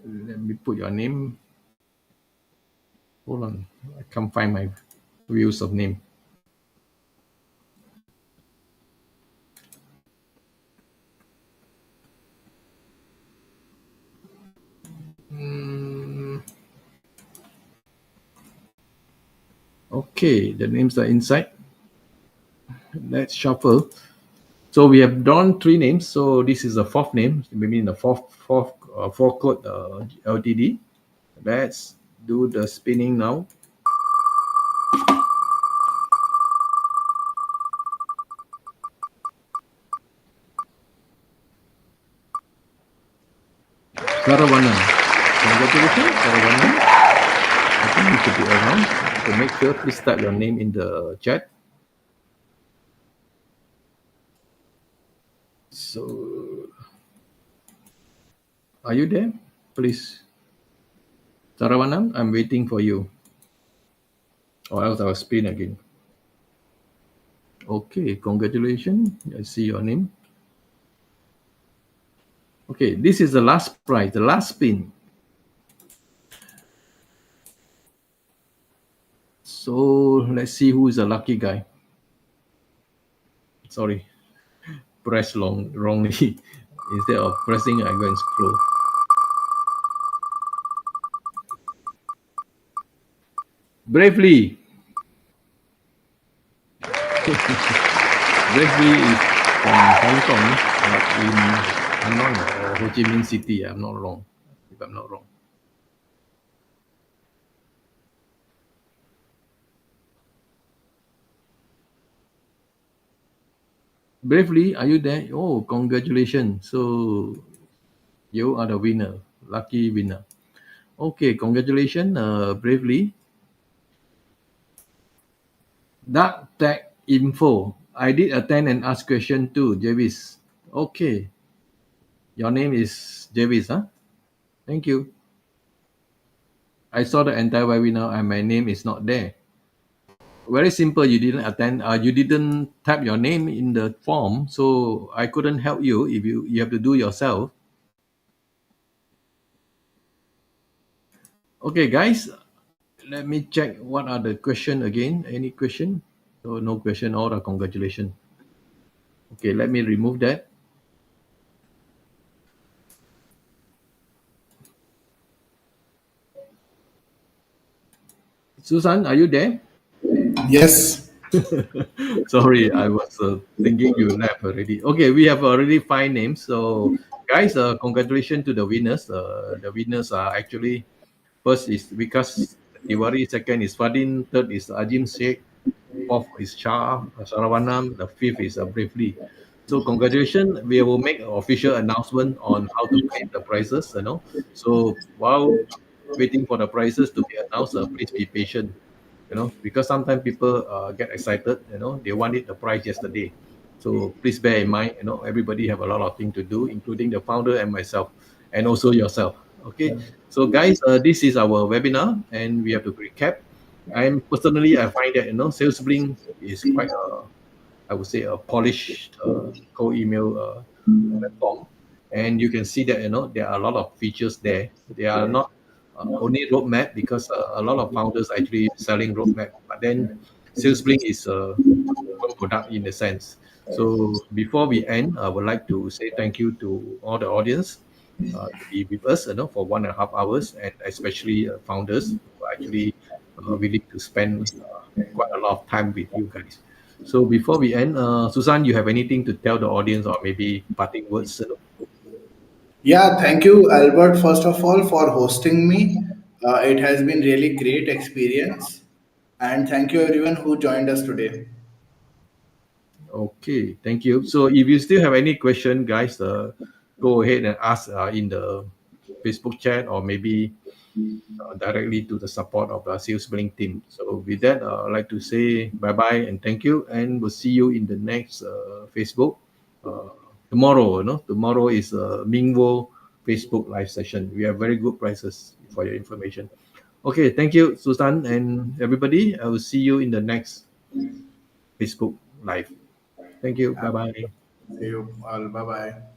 Let me put your name. Hold on, I can't find my views of name. Okay, the names are inside. Let's shuffle. So we have drawn three names. So this is the fourth name, maybe in the four-code LTD. Let's do the spinning now. Saravanan. Congratulations, Saravanan. I think you should be around. To make sure, please type your name in the chat. So, are you there? Please. Saravanan, I'm waiting for you. Or else I'll spin again. Okay, congratulations. I see your name. Okay, this is the last prize, the last spin. So let's see who is the lucky guy. Sorry, press wrongly. Instead of pressing, I go and scroll. Bravely. Bravely is from Hong Kong, but in Hanoi or Ho Chi Minh City. I'm not wrong. If I'm not wrong. Bravely, are you there? Oh, congratulations. So you are the winner, lucky winner. Okay, congratulations, Bravely. Dark Tech Info. I did attend and ask question too, Javis. Okay. Your name is Javis, huh? Thank you. I saw the entire webinar and my name is not there. Very simple. You didn't attend. You didn't type your name in the form, so I couldn't help you. If you have to do yourself. Okay, guys. Let me check what are the question again. Any question? So no question. All are congratulations. Okay, let me remove that. Susan, are you there? Yes. Sorry, I was thinking you left already. Okay, we have already five names. So, guys, congratulations to the winners. The winners are actually first is Vikas Tiwari, second is Fadin, third is Ajim Sheikh, fourth is Shah Saravanam, the fifth is Bravely. So, congratulations. We will make an official announcement on how to claim the prizes. So while waiting for the prizes to be announced, please be patient. Because sometimes people get excited, they wanted the prize yesterday. So please bear in mind, everybody have a lot of things to do, including the founder and myself, and also yourself. Okay, so guys, this is our webinar, and we have to recap. I find that SalesBlink is quite I would say a polished cold email platform, and you can see that there are a lot of features there. They are not only roadmap because a lot of founders are actually selling roadmap, but then SalesBlink is a open product in a sense. So before we end, I would like to say thank you to all the audience to be with us, for 1.5 hours, and especially founders who are actually willing to spend quite a lot of time with you guys. So before we end, Susan, you have anything to tell the audience or maybe parting words? Yeah, thank you, Albert, first of all, for hosting me. It has been really great experience. And thank you everyone who joined us today. Okay, thank you. So if you still have any question, guys, go ahead and ask in the Facebook chat or maybe directly to the support of the SalesBlink team. So with that, I'd like to say bye bye and thank you, and we'll see you in the next Facebook tomorrow. Tomorrow is Mingwo Facebook live session. We have very good prices for your information. Okay, thank you, Susan, and everybody. I will see you in the next Facebook live. Thank you. Bye bye. See you all. Bye bye.